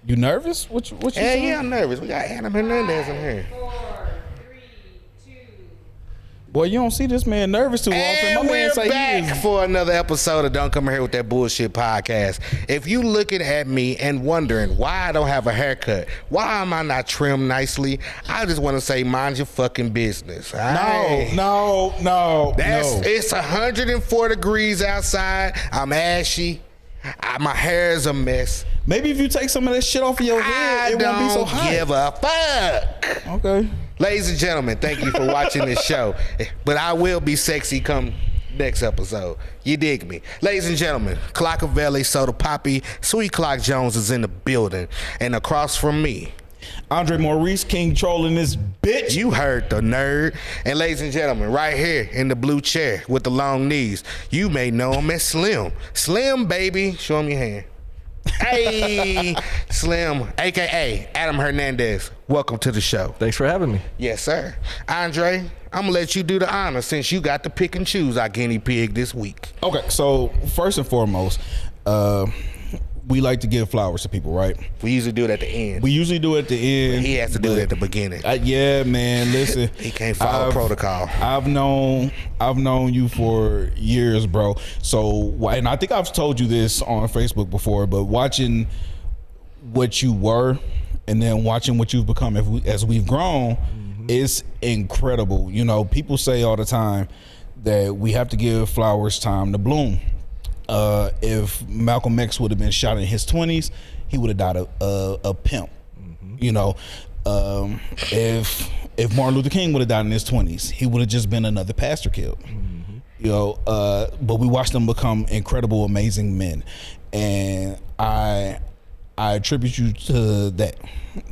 You nervous? What you saying? Yeah, I'm nervous. We got Adam Hernandez in here. 4, 3, 2. Boy, you don't see this man nervous too often. And My man we're say back for another episode of Don't Come Here With That Bullshit podcast. If you looking at me and wondering why I don't have a haircut, why am I not trimmed nicely, I just want to say mind your fucking business. No. It's 104 degrees outside. I'm ashy. My hair is a mess. Maybe if you take some of that shit off of your head, it won't be so hot. I don't give a fuck. Okay. Ladies and gentlemen, thank you for watching this show. But I will be sexy come next episode. You dig me? Ladies and gentlemen, Clockavelli, Soda Poppy, Sweet Clock Jones is in the building. And across from me, Andre Maurice, King trolling this bitch. you heard the nerd. And ladies and gentlemen, right here in the blue chair with the long knees, you may know him as Slim. Slim, baby. Show him your hand. Hey, Slim, a.k.a. Adam Hernandez. Welcome to the show. Thanks for having me. Yes, sir. Andre, I'm going to let you do the honor since you got to pick and choose our guinea pig this week. Okay, so first and foremost, we like to give flowers to people, right? We usually do it at the end. We usually do it at the end. He has to do it at the beginning. Yeah, man. Listen, He can't follow protocol. I've known you for years, bro. So, and I think I've told you this on Facebook before, but watching what you were and then watching what you've become as we've grown, it's incredible. You know, people say all the time that we have to give flowers time to bloom. If Malcolm X would have been shot in his 20s, he would have died a pimp. You know, if Martin Luther King would have died in his 20s, he would have just been another pastor killed. You know, but we watched them become incredible, amazing men, and I attribute you to that.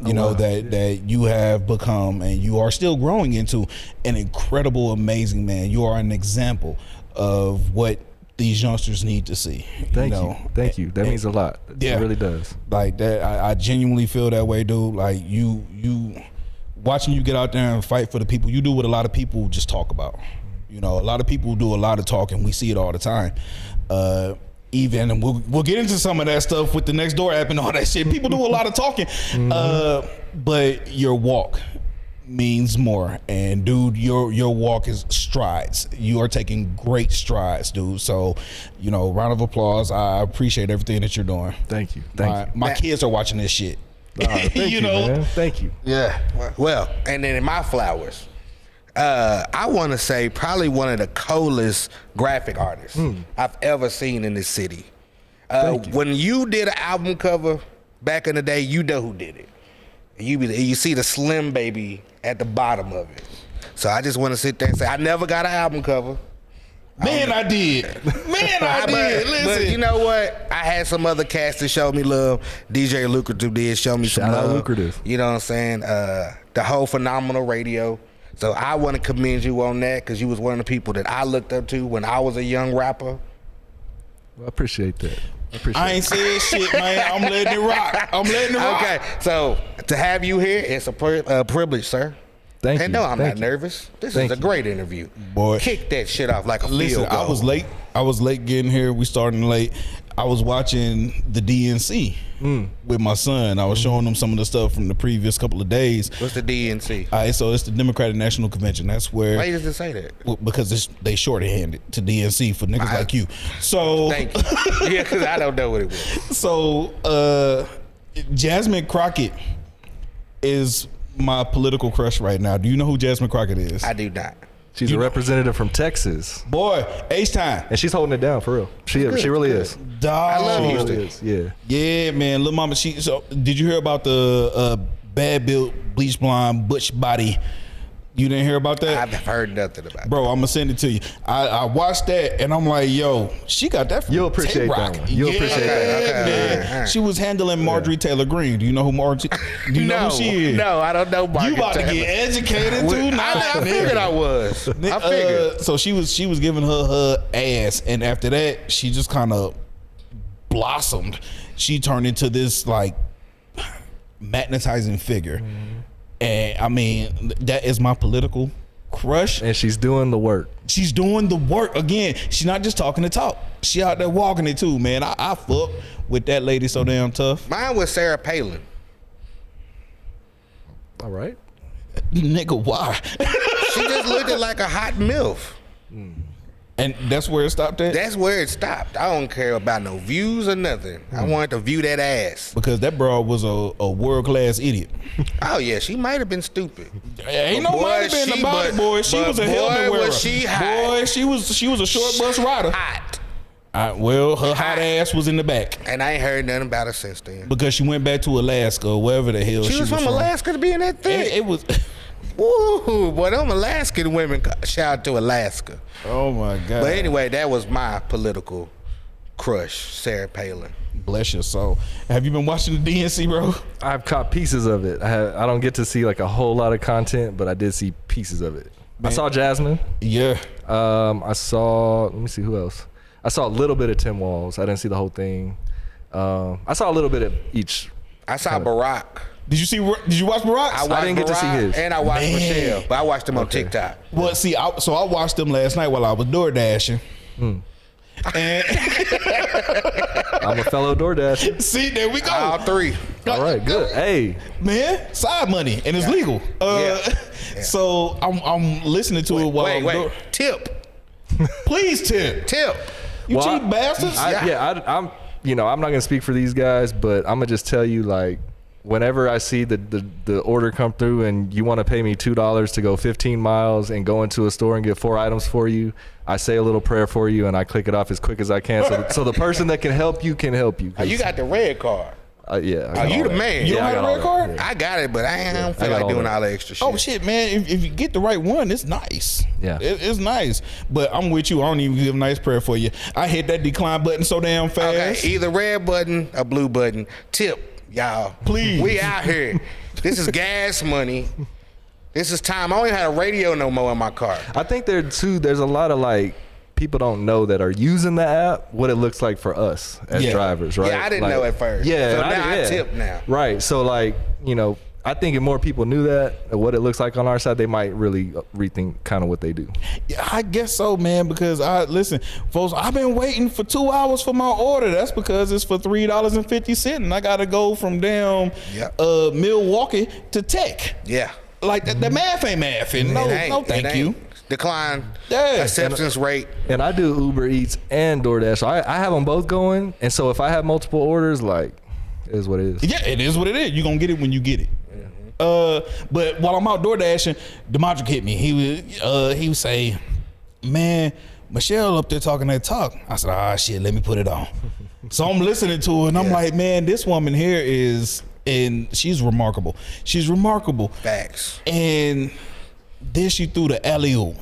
You know, that you have become and you are still growing into an incredible, amazing man. You are an example of what these youngsters need to see. Thank you. That means a lot. Yeah, it really does. Like that, I genuinely feel that way, dude. Like you watching you get out there and fight for the people. You do what a lot of people just talk about. You know, a lot of people do a lot of talking. We see it all the time. Even, and we'll get into some of that stuff with the Next Door app and all that shit. People do a lot of talking, but your walk means more. And dude, your walk is strides. You are taking great strides, dude. So, you know, round of applause. I appreciate everything that you're doing. Thank you. My kids are watching this shit. Thank you, know, man. Thank you. Yeah. Well, and then in my flowers, I want to say probably one of the coolest graphic artists I've ever seen in this city. When you did an album cover back in the day, you know who did it. You see the Slim Baby at the bottom of it. So I just want to sit there and say, I never got an album cover. I did. Listen. But you know what? I had some other cats that showed me love. DJ Lucrative did show me some Shout love. out Lucrative. You know what I'm saying? The whole Phenomenal Radio. So I want to commend you on that because you was one of the people that I looked up to when I was a young rapper. Well, I appreciate that. I ain't saying shit, man. I'm letting it rock. Okay, so to have you here, it's a privilege, sir. Thank you. And no, I'm not nervous. This is a great interview. Boy, kick that shit off like a listen, field goal. I was late getting here. We starting late. I was watching the DNC with my son. I was showing him some of the stuff from the previous couple of days. What's the DNC? So it's the Democratic National Convention. That's where. Why does it say that? Well, because they shorthanded to DNC for niggas like you. So thank you. Yeah, because I don't know what it was. So Jasmine Crockett is my political crush right now. Do you know who Jasmine Crockett is? I do not. She's a representative from Texas. Boy, H-Time. And she's holding it down for real. She really is. Dog. I love She Houston. really is. Yeah. Yeah, man. Lil Mama, so did you hear about the bad built, bleach blonde, butch body? You didn't hear about that? I've heard nothing about it. Bro, I'm gonna send it to you. I watched that and I'm like, yo, she got that from You'll appreciate Tay-Rock. that one. You'll appreciate that. Man. All right. She was handling Marjorie Taylor Greene. Do you know who Marjorie? Do you know who she is? No, I don't know Marjorie You about to Taylor. get educated too? I figured I was. I figured. So she was giving her ass, and after that, she just kind of blossomed. She turned into this like magnetizing figure, and I mean that is my political crush. And she's doing the work. She's doing the work again. She's not just talking the talk. She out there walking it too, man. I fuck with that lady so damn tough. Mine was Sarah Palin. All right. Nigga, why? She just looked like a hot MILF. And that's where it stopped at? That's where it stopped. I don't care about no views or nothing. I wanted to view that ass. Because that broad was a world-class idiot. Oh, yeah, she might have been stupid. Ain't no money been about it, boy. She was a helmet wearer. Was she hot. Boy, she was a short bus rider. Hot. Well, her hot ass was in the back. And I ain't heard nothing about her since then. Because she went back to Alaska or wherever the hell She was from Alaska to be in that thing. It was... Woo, boy, them Alaskan women, shout out to Alaska. Oh, my God. But anyway, that was my political crush, Sarah Palin. Bless your soul. Have you been watching the DNC, bro? I've caught pieces of it. I don't get to see like a whole lot of content, but I did see pieces of it. Man. I saw Jasmine. Yeah. I saw, let me see who else. I saw a little bit of Tim Walz. I didn't see the whole thing. I saw a little bit of each. I saw Barack. Did you watch Barack? I didn't get to see his. And I watched Michelle, but I watched them on TikTok. Well, see, I watched them last night while I was door dashing. And I'm a fellow DoorDash. See, there we go. All three. All right, good. Hey, man, side money, and it's legal. Yeah. So I'm listening to it while I'm wait. Tip. Please tip. You cheap bastards. I'm not gonna speak for these guys, but I'm gonna just tell you, like, whenever I see the order come through and you want to pay me $2 to go 15 miles and go into a store and get 4 items for you, I say a little prayer for you and I click it off as quick as I can. So the person that can help you can help you. Oh, you got the red card. Yeah. Oh, you the man. You don't have a red card? I got it, but I don't feel like doing all the extra shit. Oh shit, man! If you get the right one, it's nice. Yeah, it's nice. But I'm with you. I don't even give a nice prayer for you. I hit that decline button so damn fast. Okay, either red button or blue button. Tip, y'all. Please. We out here. This is gas money. This is time. I don't even have a radio no more in my car. I think there's a lot of like people don't know that are using the app what it looks like for us as drivers, right? Yeah, I didn't know at first. Yeah, so now I tip now. Right. So like, I think if more people knew that, what it looks like on our side, they might really rethink kind of what they do. Yeah, I guess so, man, because listen, folks, I've been waiting for 2 hours for my order. That's because it's for $3.50 and I gotta go from damn Milwaukee to Tech. Yeah. Like the math ain't math. And no, thank you. Decline acceptance rate. And I do Uber Eats and DoorDash. So I have them both going. And so if I have multiple orders, like, it is what it is. Yeah, it is what it is. You're going to get it when you get it. But while I'm out DoorDashing, Demontric hit me. He would say, man, Michelle up there talking that talk. I said, shit, let me put it on. So I'm listening to it and I'm like, man, this woman here and she's remarkable. She's remarkable. Facts. And then she threw the alley-oop.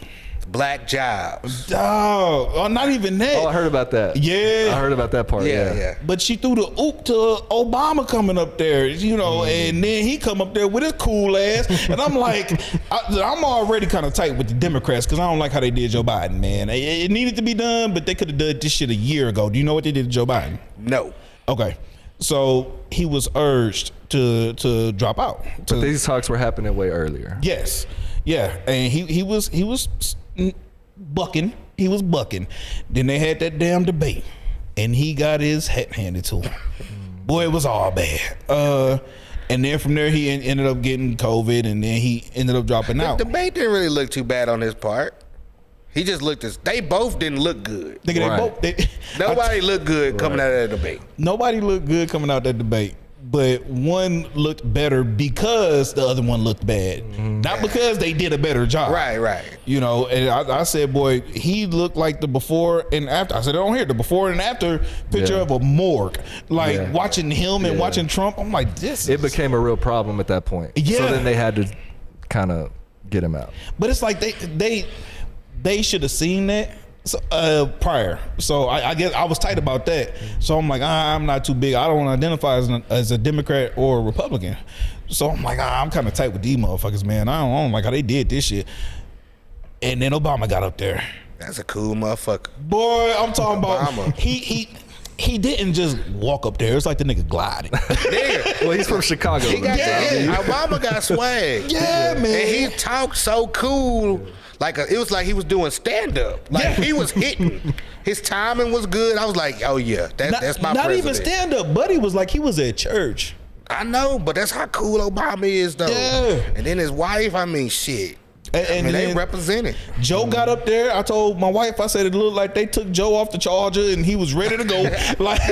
Black jobs. Dog. Oh, not even that. Oh, I heard about that. Yeah. I heard about that part. Yeah. But she threw the oop to Obama coming up there, and then he come up there with his cool ass. And I'm like, I'm already kind of tight with the Democrats because I don't like how they did Joe Biden, man. It needed to be done, but they could have done this shit a year ago. Do you know what they did to Joe Biden? No. Okay. So he was urged to drop out. But these talks were happening way earlier. Yes. Yeah. And he was bucking. He was bucking. Then they had that damn debate, and he got his hat handed to him. Boy, it was all bad. And then from there, he ended up getting COVID, and then he ended up dropping out. The debate didn't really look too bad on his part. He just looked they both didn't look good. Nobody looked good coming out of that debate. Nobody looked good coming out of that debate. But one looked better because the other one looked bad. Not because they did a better job. Right. And I said, boy, he looked like the before and after. I said, I don't hear the before and after picture of a morgue. Like watching him and watching Trump, I'm like, it became a real problem at that point. Yeah. So then they had to kind of get him out. But it's like they should have seen that prior. So I guess I was tight about that. So I'm like, I'm not too big. I don't identify as a Democrat or a Republican. So I'm like, I'm kind of tight with these motherfuckers, man. I don't like how they did this shit. And then Obama got up there. That's a cool motherfucker. Boy, I'm talking about Obama. He didn't just walk up there. It's like the nigga gliding. Well, he's from Chicago. Obama got swag. Yeah, man. And he talked so cool. It was like he was doing stand up. Like he was hitting. his timing was good. I was like, oh yeah, that's my not president. even stand up. Buddy was like he was at church. I know, but that's how cool Obama is, though. Yeah. And then his wife, I mean, shit. And they represented. Joe got up there. I told my wife, I said it looked like they took Joe off the charger and he was ready to go. like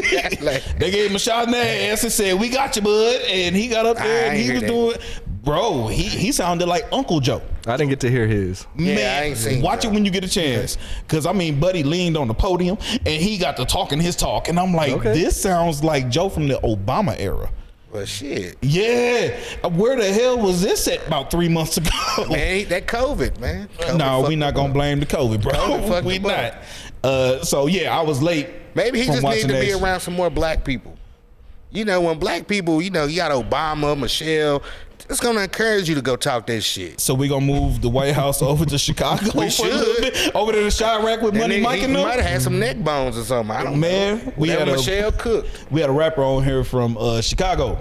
they gave him a shot in the ass and said, "We got you, bud." And he got up there and he was doing. Bro, he sounded like Uncle Joe. I didn't get to hear his. Man, I ain't seen watch Joe. it when you get a chance. Because, I mean, Buddy leaned on the podium and he got to talking his talk. And I'm like, this sounds like Joe from the Obama era. Well, shit. Yeah. Where the hell was this at about 3 months ago? Man, that COVID, man. No, we not going to blame the COVID, bro. COVID We not. So, yeah, I was late. Maybe he just needs to be that. around some more black people. You know, when black people, you know, you got Obama, Michelle, it's going to encourage you to go talk that shit. So we going to move the White House over to Chicago We for a little should. bit? Over to the Chirac with Money Mike He and them? might have had some neck bones or something. I don't Man, know. we had Michelle Cook. We had a rapper on here from Chicago,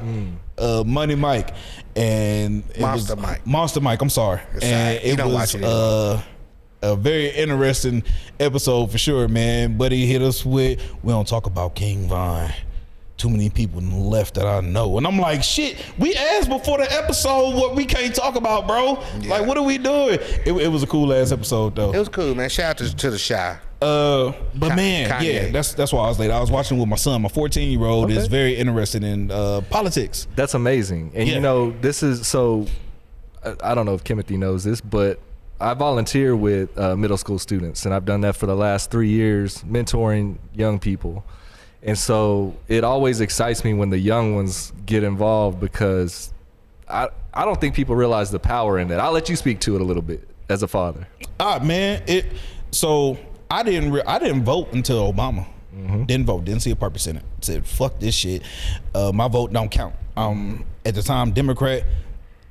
Money Mike, and it Monster was, Mike. Monster Mike. I'm sorry, and He it don't was watch it a very interesting episode for sure, man. But he hit us with, "We don't talk about King Von. Too many people left that I know," and I'm like, "Shit." We asked before the episode what we can't talk about, bro. Yeah. Like, what are we doing? It was a cool ass episode though. It was cool, man. Shout out to the Shy. But man, Kanye. yeah, that's why I was late. I was watching with my son. My 14-year-old is very interested in politics. That's amazing. And you know, this is so. I don't know if Kimothy knows this, but I volunteer with middle school students, and I've done that for the last 3 years, mentoring young people. And so it always excites me when the young ones get involved because I don't think people realize the power in that. I'll let you speak to it a little bit as a father. Man, so I didn't vote until Obama. Didn't vote. Didn't see a purpose in it. Said fuck this shit. My vote don't count. At the time, Democrat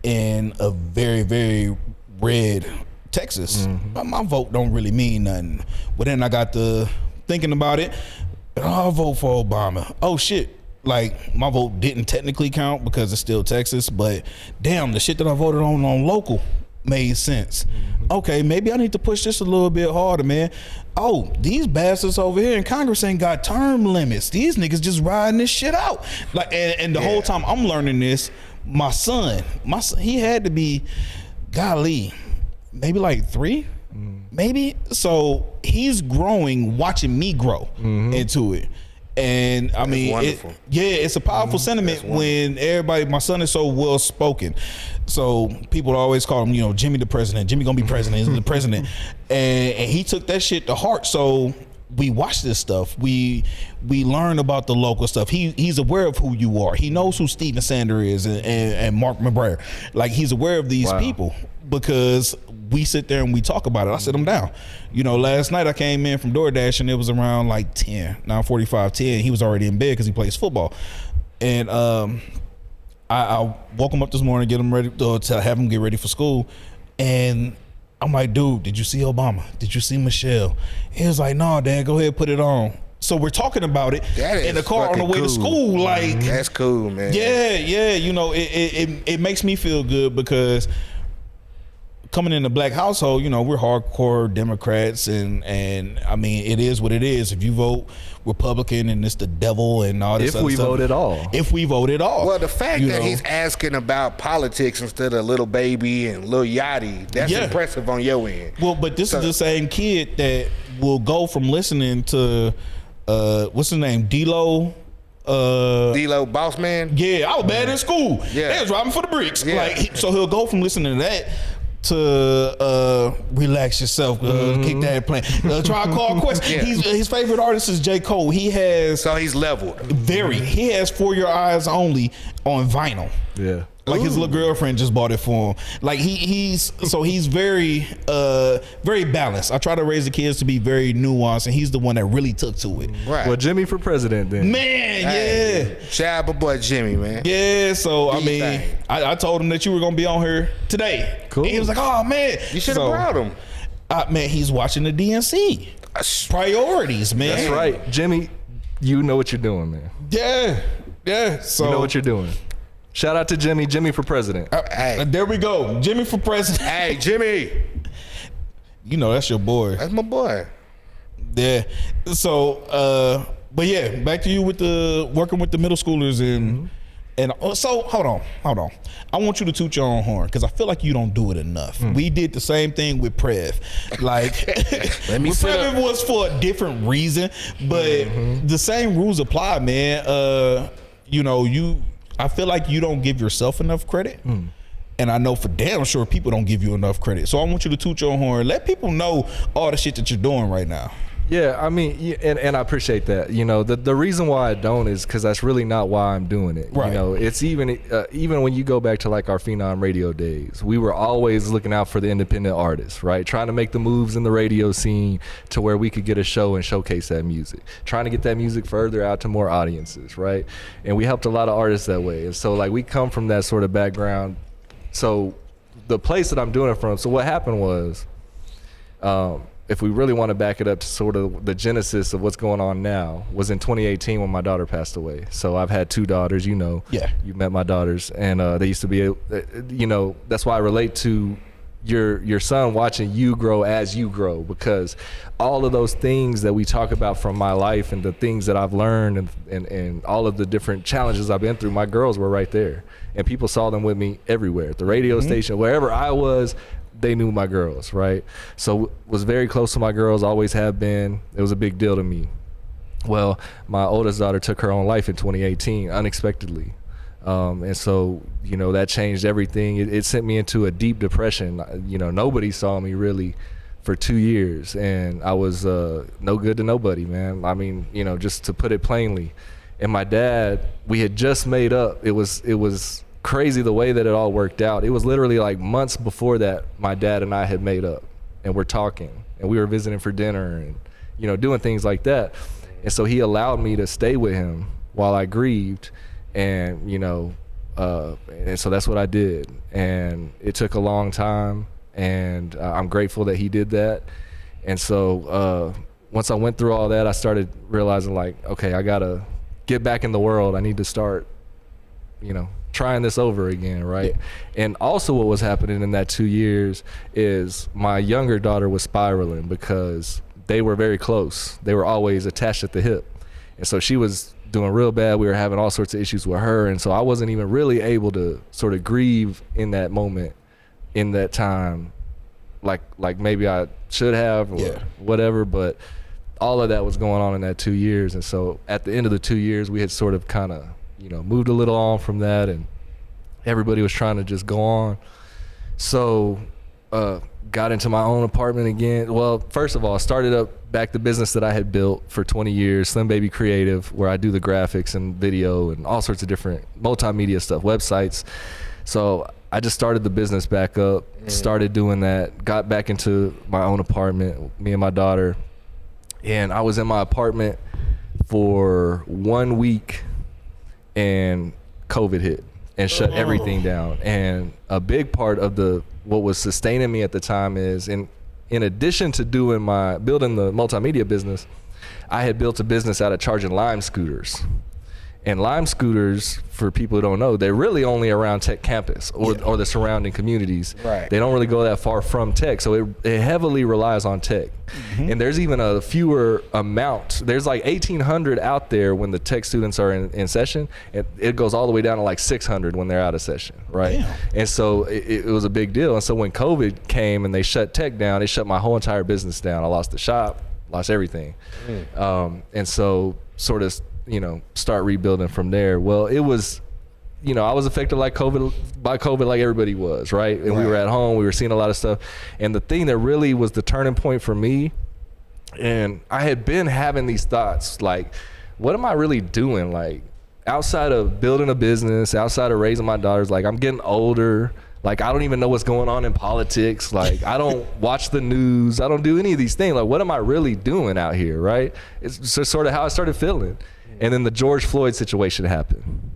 in a very, very red Texas. My vote don't really mean nothing. But then I got to thinking about it. I'll vote for Obama. Oh shit. Like, my vote didn't technically count because it's still Texas, but damn, the shit that I voted on local made sense. Okay, maybe I need to push this a little bit harder, man. Oh, these bastards over here in Congress ain't got term limits. These niggas just riding this shit out. Like, and the whole time I'm learning this, my son, he had to be, golly, maybe like 3, maybe. So he's growing, watching me grow into it. And I mean, it's a powerful sentiment when everybody, my son is so well spoken. So people always call him, you know, Jimmy the president. Jimmy gonna be president. He's the president. And he took that shit to heart. So we watch this stuff. We learn about the local stuff. He's aware of who you are. He knows who Stephen Sanders is and Mark McBrayer. Like, he's aware of these people because we sit there and we talk about it. I sit them down. You know, last night I came in from DoorDash and it was around like 9:45, 10. He was already in bed because he plays football. And I woke him up this morning, get him ready to have him get ready for school. And I'm like, dude, did you see Obama? Did you see Michelle? He was like, no, Dad, go ahead, put it on. So we're talking about it in the car on the way to school. Like, that's cool, man. Yeah. You know, it makes me feel good because coming in a black household, you know, we're hardcore Democrats, and I mean, it is what it is. If you vote Republican and it's the devil and all this other stuff. If we vote at all. Well, the fact that he's asking about politics instead of Lil Baby and Lil Yachty, that's impressive on your end. Well, but this is the same kid that will go from listening to, what's his name, D-Lo? D-Lo Boss Man? Yeah, I was bad in school. Yeah. They was driving for the bricks. Yeah. Like, so he'll go from listening to that to relax yourself, kick that plan. Try Call Quest. His favorite artist is J. Cole. So he's leveled. He has For Your Eyes Only on vinyl. Yeah. Like, his little girlfriend just bought it for him. Like, he's very very balanced. I try to raise the kids to be very nuanced, and he's the one that really took to it. Right. Well, Jimmy for president then. Man, yeah. Shout out my boy Jimmy, man. Yeah, so I mean, I told him that you were gonna be on here today. Cool. And he was like, oh man. You should have brought him. Man, he's watching the DNC. Priorities, man. That's right. Jimmy, you know what you're doing, man. Yeah. So you know what you're doing. Shout out to Jimmy for president. There we go. Jimmy for president. Hey, Jimmy. You know, that's your boy. That's my boy. Yeah. So, but yeah, back to you with the working with the middle schoolers and so hold on. I want you to toot your own horn because I feel like you don't do it enough. We did the same thing with Prev. Like, Prev was for a different reason, but the same rules apply, man. You know, I feel like you don't give yourself enough credit. And I know for damn sure people don't give you enough credit. So I want you to toot your own horn. Let people know all the shit that you're doing right now. Yeah, I mean, and I appreciate that. You know, the reason why I don't is because that's really not why I'm doing it. Right. You know, it's even when you go back to like our Phenom radio days, we were always looking out for the independent artists, right? Trying to make the moves in the radio scene to where we could get a show and showcase that music. Trying to get that music further out to more audiences, right? And we helped a lot of artists that way. And so like we come from that sort of background. So the place that I'm doing it from, so what happened was, if we really want to back it up to sort of the genesis of what's going on now, was in 2018 when my daughter passed away. So I've had 2 daughters, you know. Yeah. You met my daughters, and they used to be, you know, that's why I relate to your son watching you grow as you grow, because all of those things that we talk about from my life and the things that I've learned and all of the different challenges I've been through, my girls were right there. And people saw them with me everywhere, at the radio station, wherever I was, they knew my girls, right? So was very close to my girls, always have been. It was a big deal to me. Well, my oldest daughter took her own life in 2018, unexpectedly. And so, you know, that changed everything. It sent me into a deep depression. You know, nobody saw me really for 2 years, and I was no good to nobody, man. I mean, you know, just to put it plainly. And my dad, we had just made up. It was crazy the way that it all worked out. It was literally like months before that my dad and I had made up, and we're talking, and we were visiting for dinner and, you know, doing things like that. And so he allowed me to stay with him while I grieved, and, you know, and so that's what I did. And it took a long time, and I'm grateful that he did that. And so once I went through all that, I started realizing, like, okay, I gotta get back in the world. I need to start, you know, trying this over again, right? Yeah. And also what was happening in that 2 years is my younger daughter was spiraling because they were very close. They were always attached at the hip. And so she was doing real bad. We were having all sorts of issues with her. And so I wasn't even really able to sort of grieve in that moment, in that time, like maybe I should have or whatever. But all of that was going on in that 2 years. And so at the end of the 2 years, we had sort of kind of, you know, moved a little on from that, and everybody was trying to just go on. So got into my own apartment again. Well, first of all, I started up back the business that I had built for 20 years, Slim Baby Creative, where I do the graphics and video and all sorts of different multimedia stuff, websites. So I just started the business back up, started doing that, got back into my own apartment, me and my daughter. And I was in my apartment for 1 week, and COVID hit and shut everything down. And a big part of what was sustaining me at the time is, in addition to building the multimedia business, I had built a business out of charging Lime scooters. And Lime scooters, for people who don't know, they're really only around Tech campus or the surrounding communities. Right. They don't really go that far from Tech, so it heavily relies on Tech. And there's even a fewer amount. There's like 1,800 out there when the Tech students are in session. It goes all the way down to like 600 when they're out of session, right? Damn. And so it was a big deal. And so when COVID came and they shut Tech down, they shut my whole entire business down. I lost the shop, lost everything. And so sort of, you know, start rebuilding from there. Well, it was, you know, I was affected by COVID like everybody was, right? And we were at home, we were seeing a lot of stuff. And the thing that really was the turning point for me, and I had been having these thoughts, like, what am I really doing? Like, outside of building a business, outside of raising my daughters, like, I'm getting older. Like, I don't even know what's going on in politics. Like, I don't watch the news. I don't do any of these things. Like, what am I really doing out here, right? It's just sort of how I started feeling. And then the George Floyd situation happened.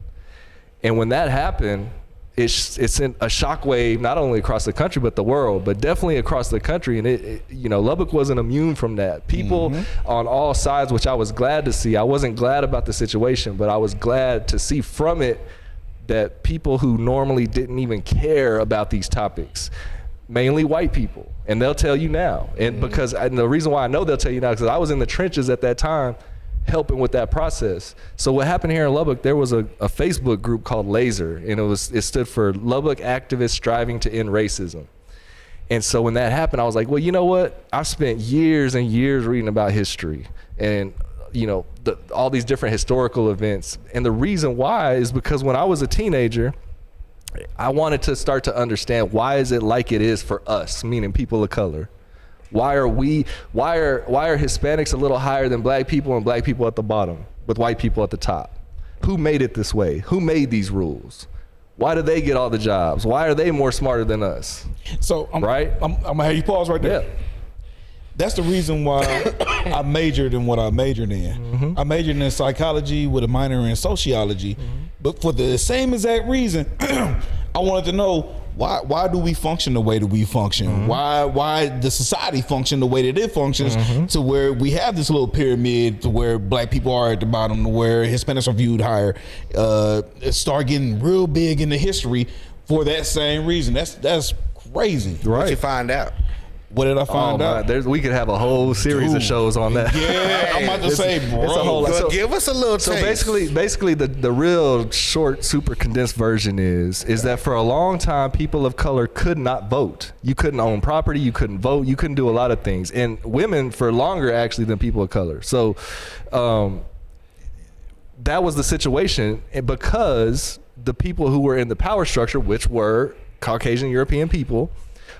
And when that happened, it sent a shockwave not only across the country, but the world, but definitely across the country. And it you know, Lubbock wasn't immune from that. People on all sides, which I was glad to see. I wasn't glad about the situation, but I was glad to see from it that people who normally didn't even care about these topics mainly white people, and they'll tell you now. And and the reason why I know they'll tell you now is because I was in the trenches at that time helping with that process. So what happened here in Lubbock, there was a Facebook group called Laser, and it stood for Lubbock Activists Striving to End Racism. And so when that happened, I was like, well, you know what? I've spent years and years reading about history and all these different historical events. And the reason why is because when I was a teenager, I wanted to start to understand, why is it like it is for us, meaning people of color? Why are Hispanics a little higher than black people and black people at the bottom with white people at the top? Who made it this way? Who made these rules? Why do they get all the jobs? Why are they more smarter than us? So I'm gonna have you pause right there. Yeah. That's the reason why I majored in what I majored in. I majored in psychology with a minor in sociology, but for the same exact reason, I wanted to know, why do we function the way that we function? Why the society function the way that it functions, to where we have this little pyramid to where black people are at the bottom, to where Hispanics are viewed higher, start getting real big in the history for that same reason. That's crazy. Right. What you find out? What did I find out? We could have a whole series of shows on that. Yeah, I'm about to say, bro. It's a whole lot. So give us a little taste. So basically the real short, super condensed version is that for a long time, people of color could not vote. You couldn't own property, you couldn't vote, you couldn't do a lot of things. And women for longer actually than people of color. So that was the situation, because the people who were in the power structure, which were Caucasian European people,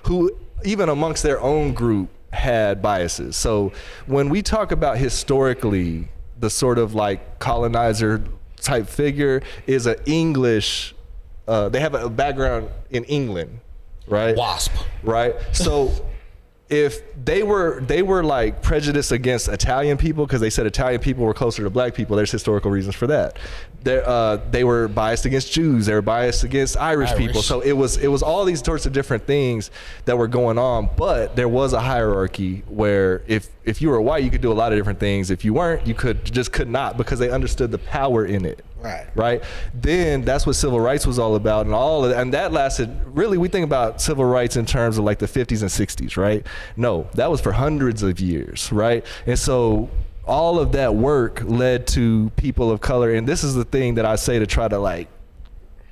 who even amongst their own group had biases. So when we talk about historically, the sort of like colonizer type figure is an English, they have a background in England, right? WASP. Right? So if they were like prejudiced against Italian people because they said Italian people were closer to black people, there's historical reasons for that. They were biased against Jews, they were biased against Irish people. So it was all these sorts of different things that were going on, but there was a hierarchy where if you were white, you could do a lot of different things. If you weren't, you could not, because they understood the power in it. Right. Then that's what civil rights was all about, and that lasted, really, we think about civil rights in terms of like the 50s and 60s, right? No, that was for hundreds of years, right? And so all of that work led to people of color, and this is the thing that I say to try to like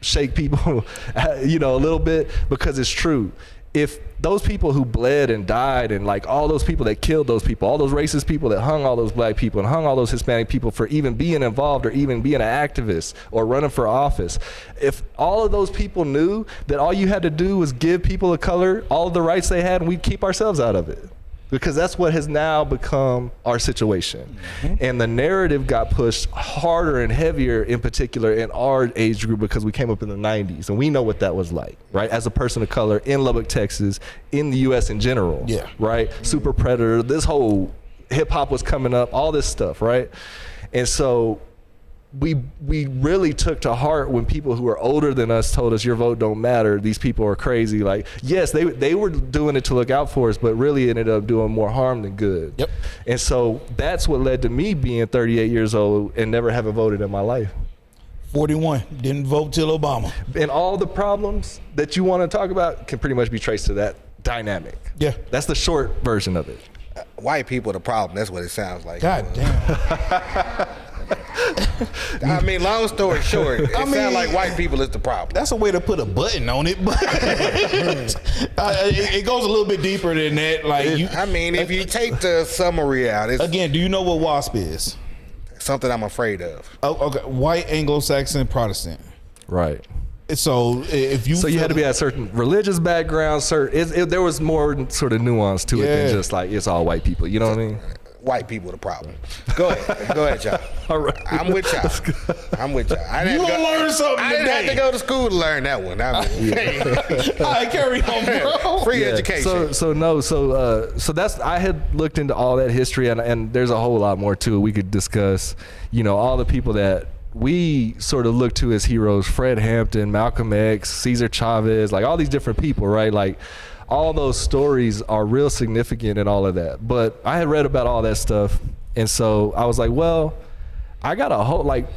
shake people, a little bit, because it's true. If those people who bled and died, and like all those people that killed those people, all those racist people that hung all those black people and hung all those Hispanic people for even being involved or even being an activist or running for office, if all of those people knew that all you had to do was give people of color all of the rights they had, and we'd keep ourselves out of it. Because that's what has now become our situation. And the narrative got pushed harder and heavier, in particular in our age group, because we came up in the 90s and we know what that was like, right? As a person of color in Lubbock, Texas, in the US in general, right? Super Predator, this whole hip hop was coming up, all this stuff, right? And so we really took to heart when people who were older than us told us, your vote don't matter, these people are crazy. Like, yes, they were doing it to look out for us, but really ended up doing more harm than good. Yep. And so that's what led to me being 38 years old and never having voted in my life. 41, didn't vote till Obama. And all the problems that you want to talk about can pretty much be traced to that dynamic. Yeah. That's the short version of it. White people the problem, that's what it sounds like. God damn. I mean, long story short, it sounds like white people is the problem. That's a way to put a button on it, but it goes a little bit deeper than that. Like, if you take the summary out, it's again, do you know what WASP is? Something I'm afraid of. Oh, okay, white Anglo-Saxon Protestant. Right. So if you you had to be at a certain religious background, there was more sort of nuance to it than just like it's all white people. You know what I mean? White people the problem. Go ahead, y'all. All right. I'm with y'all. You gonna learn something I didn't have to go to school to learn that one. I carry on, bro. Free education. So that's, I had looked into all that history, and there's a whole lot more to it we could discuss. All the people that we sort of look to as heroes: Fred Hampton, Malcolm X, Cesar Chavez, like all these different people, right? Like, all those stories are real significant and all of that. But I had read about all that stuff, and so I was like, well, I got a whole, like,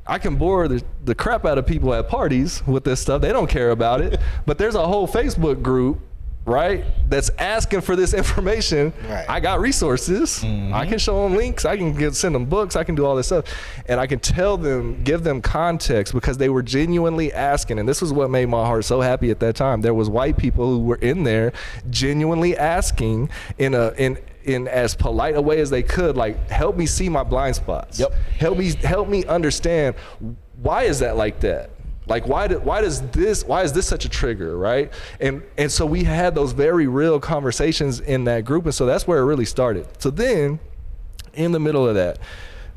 I can bore the crap out of people at parties with this stuff. They don't care about it. But there's a whole Facebook group right, that's asking for this information, Right. I got resources. I can show them links. I can send them books. I can do all this stuff. And I can tell them, give them context because they were genuinely asking. And this was what made my heart so happy at that time. There was white people who were in there genuinely asking in as polite a way as they could, like, help me see my blind spots. Yep. Help me understand, why is that like that? Like, why is this such a trigger, right? And so we had those very real conversations in that group, and so that's where it really started. So then, in the middle of that,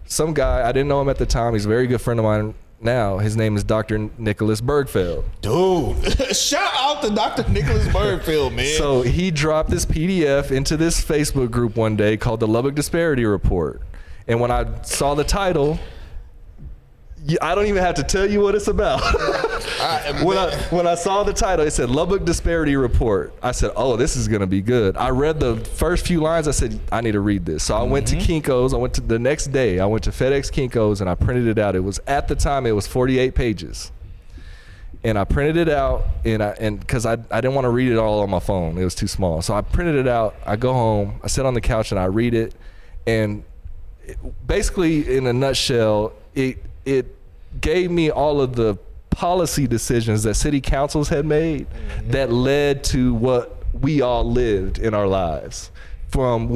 some guy, I didn't know him at the time, he's a very good friend of mine now. His name is Dr. Nicholas Bergfeld. Dude, shout out to Dr. Nicholas Bergfeld, man. So he dropped this PDF into this Facebook group one day called the Lubbock Disparity Report. And when I saw the title, I don't even have to tell you what it's about. When I saw the title, it said Lubbock Disparity Report. I said, oh, this is gonna be good. I read the first few lines. I said, I need to read this. So I went to Kinko's. I went to the next day. I went to FedEx Kinko's and I printed it out. It was, at the time, it was 48 pages. And I printed it out, and because I didn't want to read it all on my phone. It was too small. So I printed it out. I go home. I sit on the couch and I read it. And basically, in a nutshell, it gave me all of the policy decisions that city councils had made that led to what we all lived in our lives. From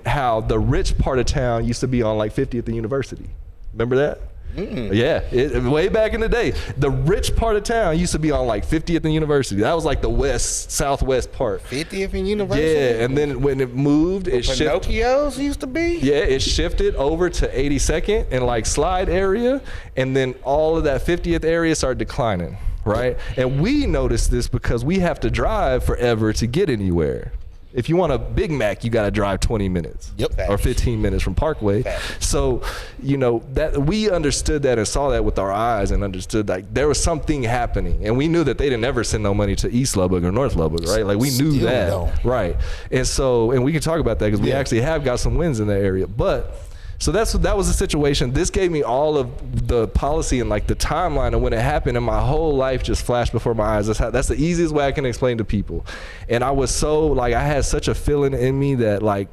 how the rich part of town used to be on like 50th and University. Remember that? Yeah, way back in the day, the rich part of town used to be on like 50th and University. That was like the southwest part. 50th and University? Yeah, and then when it moved, it shifted. Pinocchio's used to be? Yeah, it shifted over to 82nd and like Slide area, and then all of that 50th area started declining, right? And we noticed this because we have to drive forever to get anywhere. If you want a Big Mac, you got to drive 20 minutes or 15 minutes from Parkway. So, that we understood that and saw that with our eyes and understood like there was something happening. And we knew that they didn't ever send no money to East Lubbock or North Lubbock, right? Like we knew that, right? And so, and we can talk about that because we actually have got some wins in that area. But so that was the situation. This gave me all of the policy and like the timeline of when it happened, and my whole life just flashed before my eyes. That's the easiest way I can explain to people. And I was so like, I had such a feeling in me that like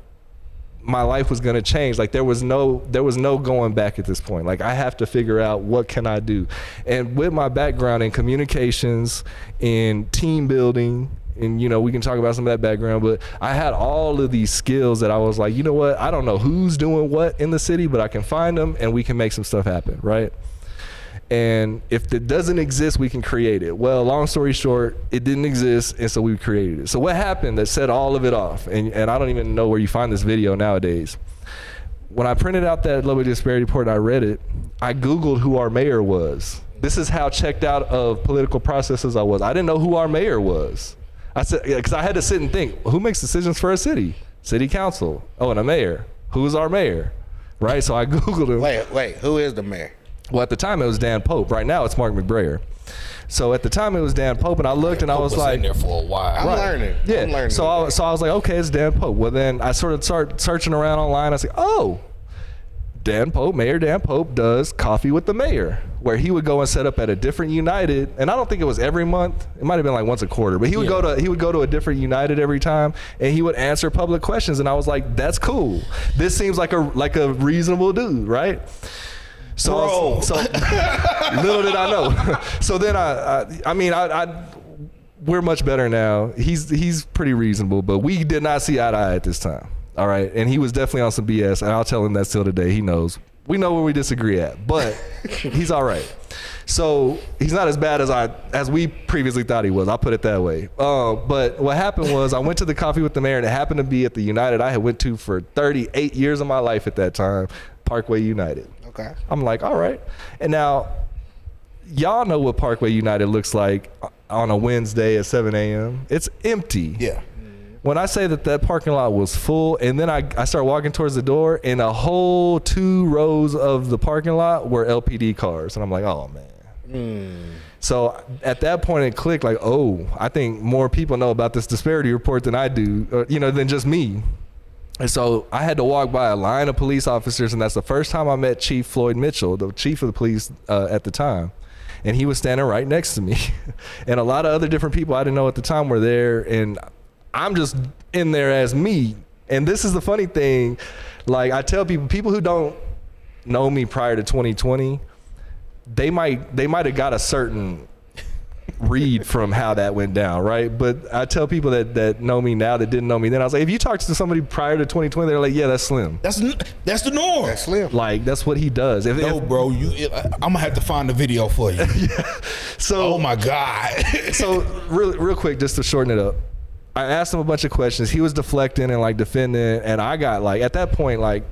my life was gonna change. Like there was no going back at this point. Like I have to figure out what can I do. And with my background in communications, in team building, and we can talk about some of that background, but I had all of these skills that I was like, you know what, I don't know who's doing what in the city, but I can find them and we can make some stuff happen, right? And if it doesn't exist, we can create it. Well, long story short, it didn't exist, and so we created it. So what happened that set all of it off, and I don't even know where you find this video nowadays. When I printed out that Lubbock Disparity Report and I read it, I Googled who our mayor was. This is how checked out of political processes I was. I didn't know who our mayor was. I said, because I had to sit and think, who makes decisions for a city? City council. Oh, and a mayor. Who's our mayor? Right? So I Googled him. Wait, who is the mayor? Well, at the time it was Dan Pope. Right now it's Mark McBrayer. So at the time it was Dan Pope, and I looked and I was like, in there for a while. I'm learning. Yeah. I'm learning. So I was like, okay, it's Dan Pope. Well, then I sort of started searching around online. I said, oh, Dan Pope, Mayor Dan Pope does Coffee with the Mayor, where he would go and set up at a different United, and I don't think it was every month. It might have been like once a quarter, but he would go to a different United every time, and he would answer public questions. And I was like, that's cool. This seems like a reasonable dude, right? So little did I know. So then we're much better now. He's pretty reasonable, but we did not see eye to eye at this time. All right, and he was definitely on some BS, and I'll tell him that still today. He knows. We know where we disagree at, but he's all right. So he's not as bad as we previously thought he was. I'll put it that way. But what happened was I went to the Coffee with the Mayor, and it happened to be at the United I had went to for 38 years of my life at that time, Parkway United. Okay. I'm like, all right. And now, y'all know what Parkway United looks like on a Wednesday at 7 a.m. It's empty. Yeah. When I say that parking lot was full, and then I start walking towards the door, and a whole 2 rows of the parking lot were LPD cars. And I'm like, oh, man. So at that point, it clicked like, oh, I think more people know about this disparity report than I do, than just me. And so I had to walk by a line of police officers, and that's the first time I met Chief Floyd Mitchell, the chief of the police at the time. And he was standing right next to me. And a lot of other different people I didn't know at the time were there, and I'm just in there as me. And this is the funny thing. Like I tell people who don't know me prior to 2020, they might have got a certain read from how that went down, right? But I tell people that know me now that didn't know me then, I was like, if you talked to somebody prior to 2020, they're like, yeah, that's Slim. That's the norm. That's Slim. Like that's what he does. Bro, I'm gonna have to find the video for you. Yeah. So, oh my God. So real quick, just to shorten it up, I asked him a bunch of questions. He was deflecting and like defending, and I got like at that point like,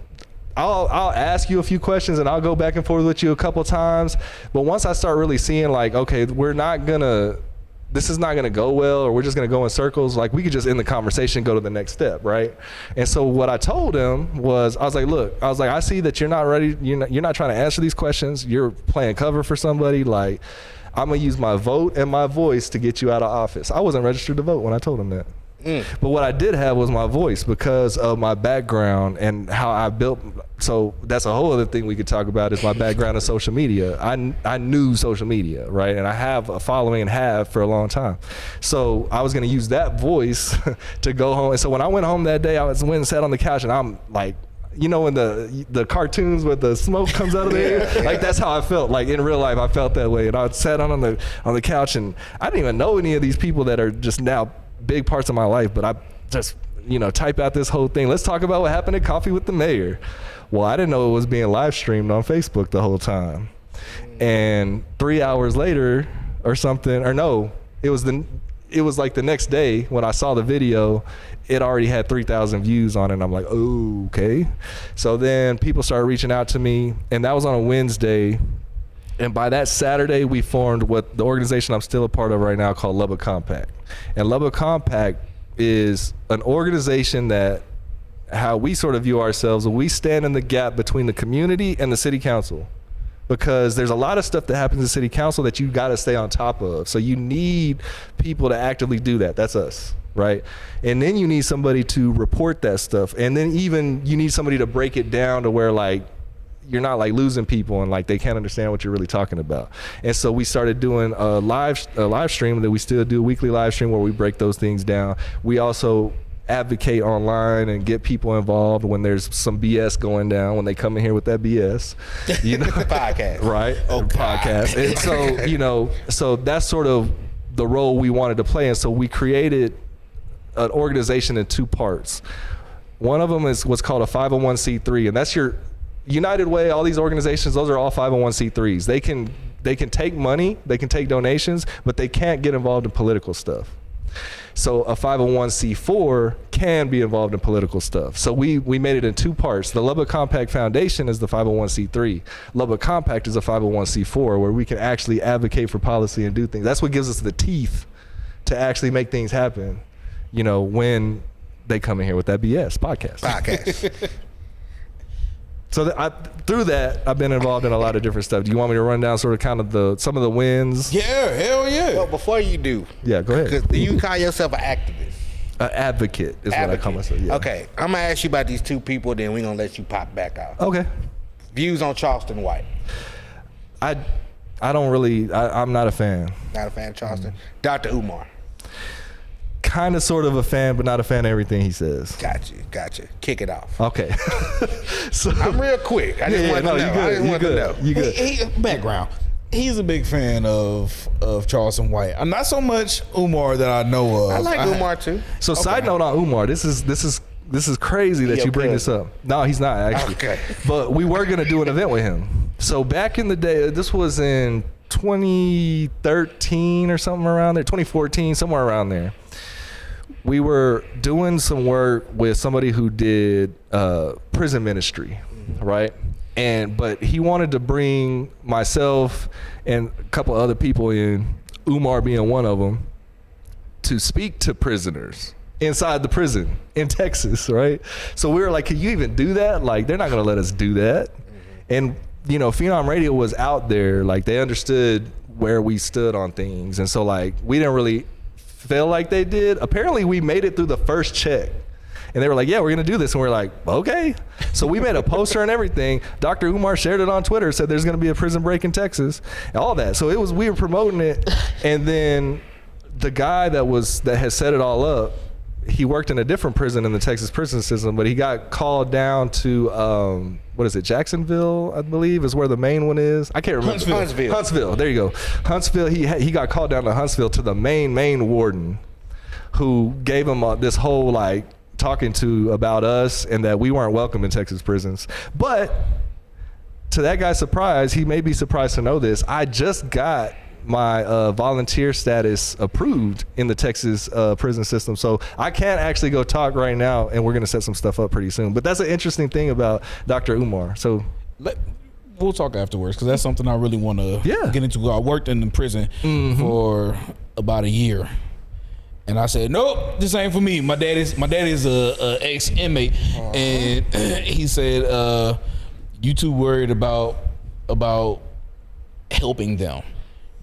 I'll ask you a few questions and I'll go back and forth with you a couple times. But once I start really seeing like, okay, this is not gonna go well, or we're just gonna go in circles, like we could just end the conversation and go to the next step, right? And so what I told him was, I was like, look, I see that you're not ready, you're not trying to answer these questions, you're playing cover for somebody, like I'm gonna use my vote and my voice to get you out of office. I wasn't registered to vote when I told him that. But what I did have was my voice because of my background and how I built. So that's a whole other thing we could talk about is my background in social media. I knew social media, right? And I have a following and have for a long time. So I was going to use that voice to go home. And so when I went home that day, I went and sat on the couch and I'm like, you know, in the cartoons where the smoke comes out of the air, like that's how I felt. Like in real life, I felt that way. And I sat on the couch and I didn't even know any of these people that are just now big parts of my life, but I just, type out this whole thing. Let's talk about what happened at Coffee with the Mayor. Well, I didn't know it was being live streamed on Facebook the whole time. And 3 hours later or something, or no, it was like the next day when I saw the video, it already had 3,000 views on it. And I'm like, oh, okay. So then people started reaching out to me, and that was on a Wednesday. And by that Saturday, we formed what the organization I'm still a part of right now called Lubbock Compact. And Lubbock Compact is an organization that, how we sort of view ourselves, we stand in the gap between the community and the city council. Because there's a lot of stuff that happens in city council that you got to stay on top of. So you need people to actively do that. That's us, right? And then you need somebody to report that stuff. And then even you need somebody to break it down to where like, you're not like losing people and like they can't understand what you're really talking about. And so we started doing a live stream that we still do, a weekly live stream where we break those things down. We also advocate online and get people involved when there's some BS going down, when they come in here with that BS, podcast, right? Podcast. And so, so that's sort of the role we wanted to play. And so we created an organization in two parts. One of them is what's called a 501c3, and that's your United Way. All these organizations, those are all 501c3s. They can take money, they can take donations, but they can't get involved in political stuff. So a 501c4 can be involved in political stuff. So we made it in two parts. The Lubbock Compact Foundation is the 501c3. Lubbock Compact is a 501c4 where we can actually advocate for policy and do things. That's what gives us the teeth to actually make things happen, when they come in here with that BS podcast. So through that, I've been involved in a lot of different stuff. Do you want me to run down sort of kind of some of the wins? Yeah, hell yeah. Well, before you do. Yeah, go ahead. Because do you call yourself an activist? An advocate is what I call myself, yeah. Okay, I'm going to ask you about these two people, then we're going to let you pop back out. Okay. Views on Charleston White. I don't really, I'm not a fan. Not a fan of Charleston? Dr. Umar. Kind of sort of a fan, but not a fan of everything he says. Gotcha. Kick it off. Okay. So I'm real quick. I just want to know. You good. He, background. He's a big fan of Charleston White. I'm not so much Umar that I know of. I like Umar too. So side note on Umar, this is crazy that you bring this up. No, he's not actually. Okay. But we were gonna do an event with him. So back in the day, this was in 2013 or something around there, 2014, somewhere around there. We were doing some work with somebody who did prison ministry, right? But he wanted to bring myself and a couple other people in, Umar being one of them, to speak to prisoners inside the prison in Texas, right? So we were like, can you even do that? Like, they're not gonna let us do that. And Phenom Radio was out there, like they understood where we stood on things. And so like, we didn't really feel like they did. Apparently we made it through the first check. And they were like, yeah, we're gonna do this. And we're like, okay. So we made a poster and everything. Dr. Umar shared it on Twitter, said there's gonna be a prison break in Texas, and all that. So we were promoting it. And then the guy that had set it all up, he worked in a different prison in the Texas prison system, but he got called down to what is it, Jacksonville, I believe, is where the main one is. I can't remember. Huntsville. There you go. Huntsville. He got called down to Huntsville to the main warden, who gave him this whole like talking to about us and that we weren't welcome in Texas prisons. But to that guy's surprise, he may be surprised to know this, I just got my volunteer status approved in the Texas prison system. So I can't actually go talk right now, and we're going to set some stuff up pretty soon. But that's an interesting thing about Dr. Umar. So we'll talk afterwards, because that's something I really want to get into. I worked in the prison for about a year. And I said, nope, this ain't for me. My daddy's a ex-inmate. And he said, you too worried about helping them.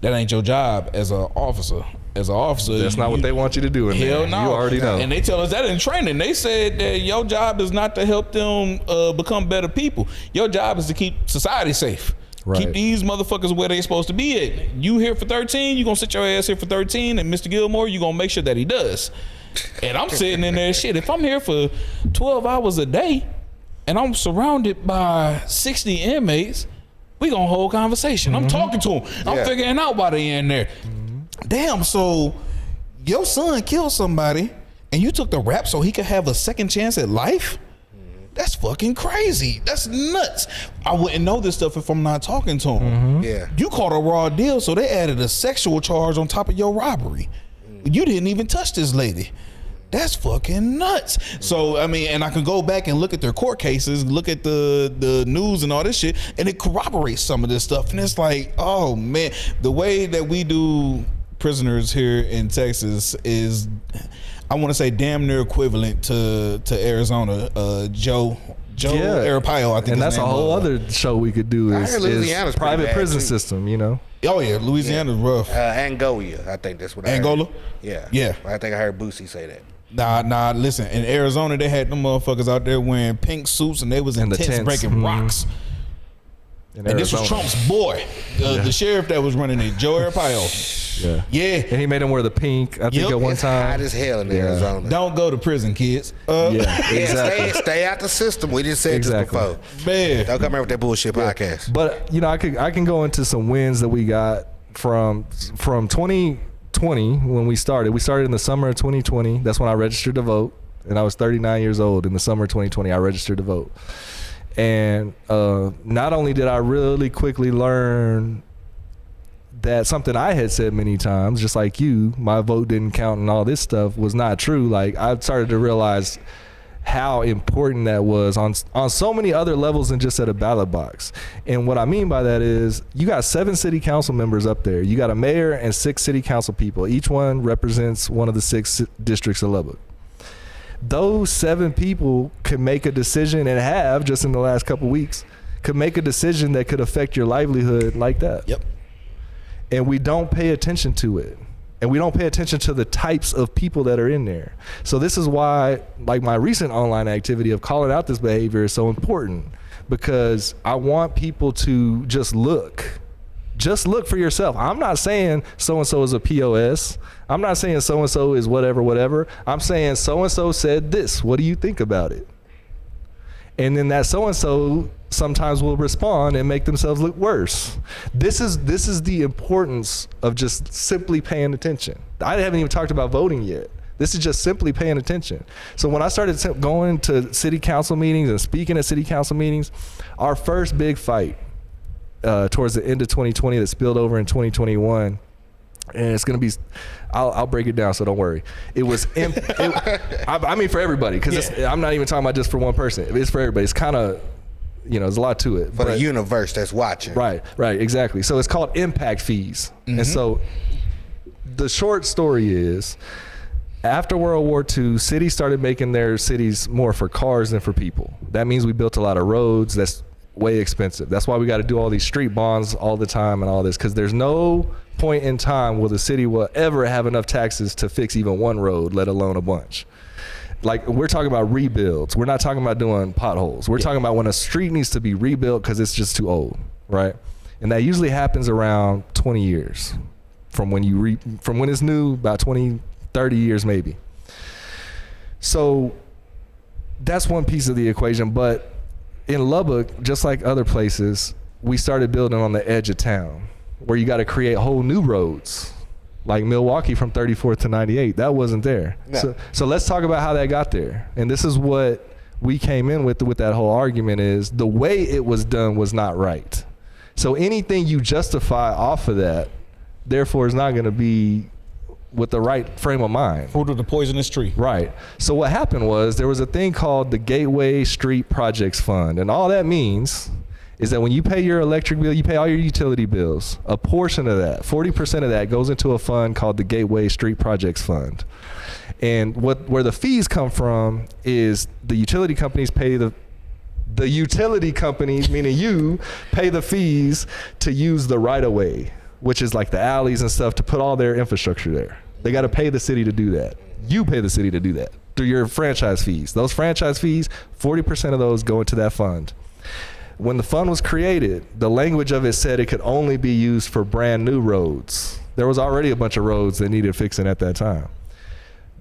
That ain't your job as an officer. As an officer, that's not what they want you to do in there. Hell no. You already know. And they tell us that in training. They said that your job is not to help them become better people. Your job is to keep society safe. Right. Keep these motherfuckers where they supposed to be at. You here for 13, you gonna sit your ass here for 13, and Mr. Gilmore, you gonna make sure that he does. And I'm sitting in there, shit, if I'm here for 12 hours a day, and I'm surrounded by 60 inmates, we gonna hold conversation. I'm talking to them. I'm figuring out why they in there. Damn, so your son killed somebody and you took the rap so he could have a second chance at life? That's fucking crazy. That's nuts. I wouldn't know this stuff if I'm not talking to him. Yeah. You caught a raw deal, so they added a sexual charge on top of your robbery. You didn't even touch this lady. That's fucking nuts. So, I mean, and I can go back and look at their court cases, look at the news and all this shit, and it corroborates some of this stuff. And it's like, oh man, the way that we do prisoners here in Texas is, I want to say, damn near equivalent to Arizona. Joe Arpaio, I think. And that's a whole other show we could do is private prison system, you know? Oh yeah, Louisiana's rough. Angola, I think that's what Angola? I heard. Yeah. I think I heard Boosie say that. Nah, listen, in Arizona, they had them motherfuckers out there wearing pink suits and they was in tents breaking rocks. And this was Trump's boy, the sheriff that was running it, Joe Arpaio. Yeah. And he made him wear the pink, I think, at one time. Hot as hell in Arizona. Don't go to prison, kids. Exactly. Stay out the system. We just said this before. Man. Don't come here with that bullshit podcast. But, you know, I can go into some wins that we got from 2020 when we started. We started in the summer of 2020. That's when I registered to vote. And I was 39 years old in the summer of 2020. I registered to vote. And not only did I really quickly learn that something I had said many times, just like you, my vote didn't count and all this stuff, was not true. Like, I started to realize how important that was on so many other levels than just at a ballot box. And what I mean by that is, you got 7 city council members up there. You got a mayor and 6 city council people. Each one represents one of the 6 districts of Lubbock. Those 7 people could make a decision, and have just in the last couple weeks, could make a decision that could affect your livelihood like that. Yep. And we don't pay attention to it. And we don't pay attention to the types of people that are in there. So this is why, like, my recent online activity of calling out this behavior is so important, because I want people to just look for yourself. I'm not saying so-and-so is a POS. I'm not saying so-and-so is whatever. I'm saying so-and-so said this. What do you think about it? And then that so-and-so sometimes will respond and make themselves look worse. This is the importance of just simply paying attention. I haven't even talked about voting yet. This is just simply paying attention. So when I started going to city council meetings and speaking at city council meetings, our first big fight towards the end of 2020 that spilled over in 2021, and it's gonna be, I'll break it down, so don't worry. It was, I mean for everybody, because I'm not even talking about just for one person. It's for everybody. It's kind of, you know, there's a lot to it. For the universe that's watching. Right, exactly. So it's called impact fees. And so the short story is, after World War II, cities started making their cities more for cars than for people. That means we built a lot of roads. That's way expensive. That's why we got to do all these street bonds all the time and all this, because there's no point in time where the city will ever have enough taxes to fix even one road, let alone a bunch. Like, we're talking about rebuilds. We're not talking about doing potholes. We're talking about when a street needs to be rebuilt because it's just too old, right? And that usually happens around 20 years from when from when it's new, about 20, 30 years maybe. So that's one piece of the equation. But in Lubbock, just like other places, we started building on the edge of town where you got to create whole new roads. Like Milwaukee from 34th to 98, that wasn't there. No. So let's talk about how that got there. And this is what we came in with that whole argument is the way it was done was not right. So anything you justify off of that, therefore, is not going to be with the right frame of mind. Fruit of the poisonous tree. Right. So what happened was there was a thing called the Gateway Street Projects Fund. And all that means is that when you pay your electric bill, you pay all your utility bills, a portion of that, 40% of that goes into a fund called the Gateway Street Projects Fund. And where the fees come from is the utility companies pay the utility companies, meaning you, pay the fees to use the right-of-way, which is like the alleys and stuff, to put all their infrastructure there. They got to pay the city to do that. You pay the city to do that through your franchise fees. Those franchise fees, 40% of those go into that fund. When the fund was created, the language of it said it could only be used for brand new roads. There was already a bunch of roads that needed fixing at that time.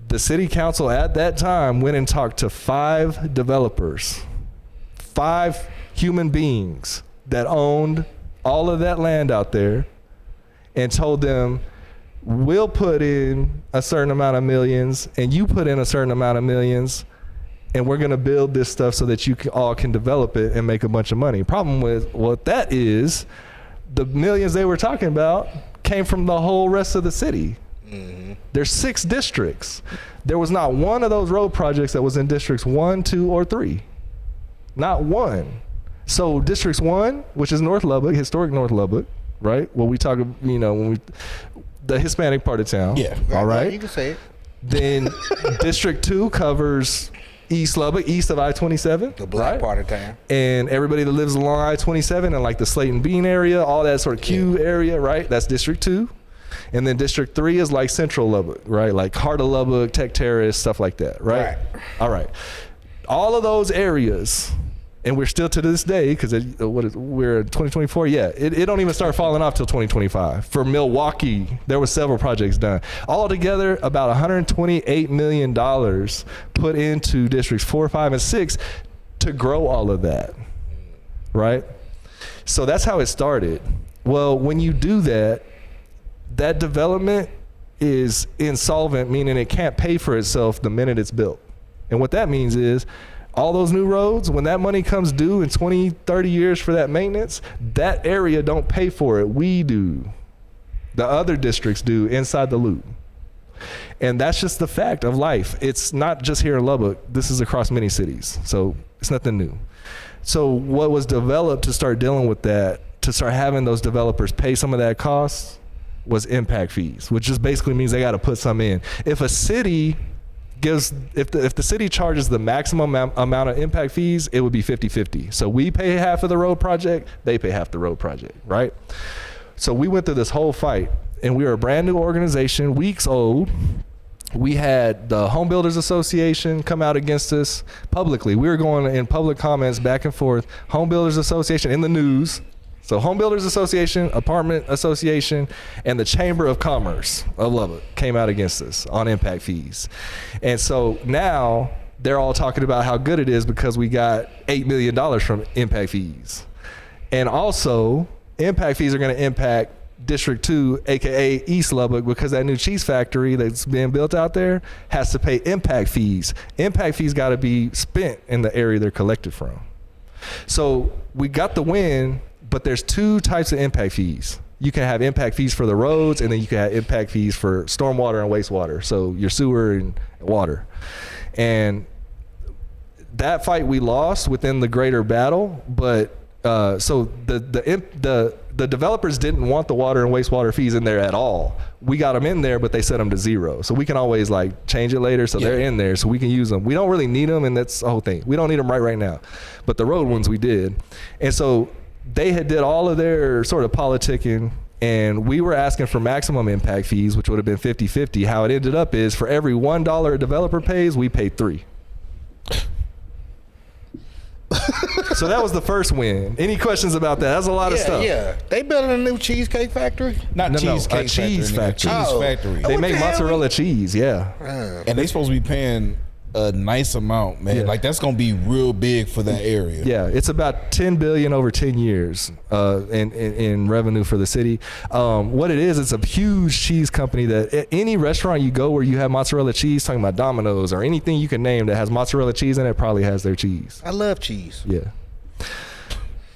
The city council at that time went and talked to 5 developers, 5 human beings that owned all of that land out there, and told them, we'll put in a certain amount of millions and you put in a certain amount of millions, and we're going to build this stuff so that you all can develop it and make a bunch of money. Problem with what that is, the millions they were talking about came from the whole rest of the city. Mm-hmm. There's 6 districts. There was not one of those road projects that was in districts 1, 2, or 3. Not one. So districts 1, which is North Lubbock, historic North Lubbock, right? Well, we talk, the Hispanic part of town. Yeah. All right. You can say it. Then District 2 covers East Lubbock, east of I-27. The black part of town. And everybody that lives along I-27 and like the Slayton Bean area, all that sort of Q area, right? That's District 2. And then District 3 is like Central Lubbock, right? Like Heart of Lubbock, Tech Terrace, stuff like that, right? All right. All of those areas, and we're still to this day, because we're in 2024, it don't even start falling off till 2025. For Milwaukee, there were several projects done. Altogether, about $128 million put into districts 4, 5, and 6 to grow all of that, right? So that's how it started. Well, when you do that, that development is insolvent, meaning it can't pay for itself the minute it's built. And what that means is all those new roads, when that money comes due in 20, 30 years for that maintenance, that area don't pay for it. We do. The other districts do inside the loop. And that's just the fact of life. It's not just here in Lubbock. This is across many cities. So it's nothing new. So what was developed to start dealing with that, to start having those developers pay some of that cost, was impact fees, which just basically means they got to put some in. If a city gives, if the city charges the maximum amount of impact fees, it would be 50-50. So we pay half of the road project, they pay half the road project, right? So we went through this whole fight, and we were a brand new organization, weeks old. We had the Home Builders Association come out against us publicly. We were going in public comments back and forth. Home Builders Association in the news. So Home Builders Association, Apartment Association, and the Chamber of Commerce of Lubbock came out against us on impact fees. And so now they're all talking about how good it is because we got $8 million from impact fees. And also, impact fees are going to impact District 2, aka East Lubbock, because that new cheese factory that's being built out there has to pay impact fees. Impact fees got to be spent in the area they're collected from. So we got the win, but there's 2 types of impact fees. You can have impact fees for the roads, and then you can have impact fees for stormwater and wastewater, so your sewer and water. And that fight we lost within the greater battle, but so the developers didn't want the water and wastewater fees in there at all. We got them in there, but they set them to 0. So we can always like change it later, so they're in there, so we can use them. We don't really need them, and that's the whole thing. We don't need them right now, but the road ones we did. And so they had did all of their sort of politicking, and we were asking for maximum impact fees, which would have been 50-50. How it ended up is for every $1 a developer pays, we paid 3. So that was the first win. Any questions about that? That's a lot of stuff. Yeah, they building a new cheesecake factory? Not cheesecake a cheese factory. Cheese factory. They make mozzarella cheese, And they supposed to be paying a nice amount, man. Yeah. Like that's gonna be real big for that area. Yeah, it's about 10 billion over 10 years in revenue for the city. What it is, it's a huge cheese company that any restaurant you go where you have mozzarella cheese, talking about Domino's or anything you can name that has mozzarella cheese in it, probably has their cheese. I love cheese. Yeah.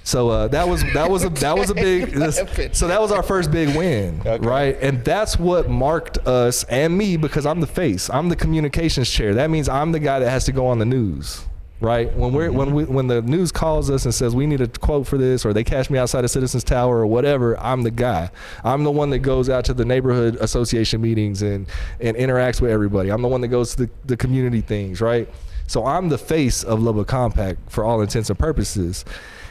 So that was a big. So that was our first big win, right? And that's what marked us and me, because I'm the face. I'm the communications chair. That means I'm the guy that has to go on the news, right? When the news calls us and says we need a quote for this, or they catch me outside of Citizens Tower or whatever, I'm the guy. I'm the one that goes out to the neighborhood association meetings and interacts with everybody. I'm the one that goes to the community things, right? So I'm the face of Lubbock Compact for all intents and purposes.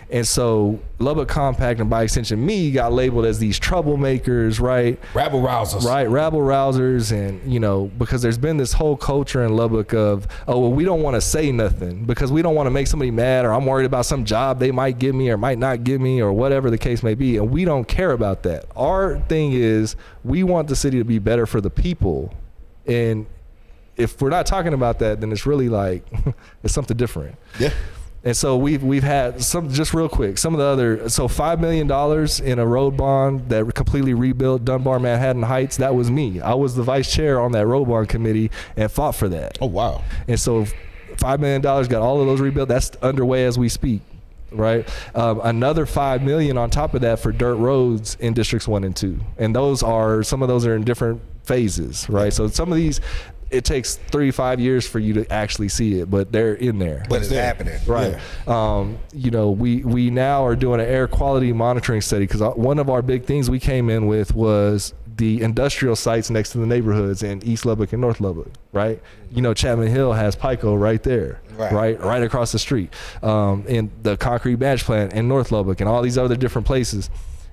And so Lubbock Compact, and by extension me, got labeled as these troublemakers, right? Rabble rousers. Right, rabble rousers. And, you know, because there's been this whole culture in Lubbock of, oh, well, we don't want to say nothing because we don't want to make somebody mad, or I'm worried about some job they might give me or might not give me, or whatever the case may be. And we don't care about that. Our thing is we want the city to be better for the people. And if we're not talking about that, then it's really like, it's something different. Yeah. And so we've had some, just real quick, some of the other, so $5 million in a road bond that completely rebuilt Dunbar Manhattan Heights. That was me. I was the vice chair on that road bond committee and fought for that. Oh, wow. And so $5 million got all of those rebuilt. That's underway as we speak, right? Another $5 million on top of that for dirt roads in districts 1 and 2. And some of those are in different phases, right? So some of these, it takes 3-5 years for you to actually see it, but they're in there. But it's happening. Right. Yeah. You know, we now are doing an air quality monitoring study, because one of our big things we came in with was the industrial sites next to the neighborhoods in East Lubbock and North Lubbock, right? You know, Chapman Hill has Pico right there, right across the street. And the concrete batch plant in North Lubbock and all these other different places.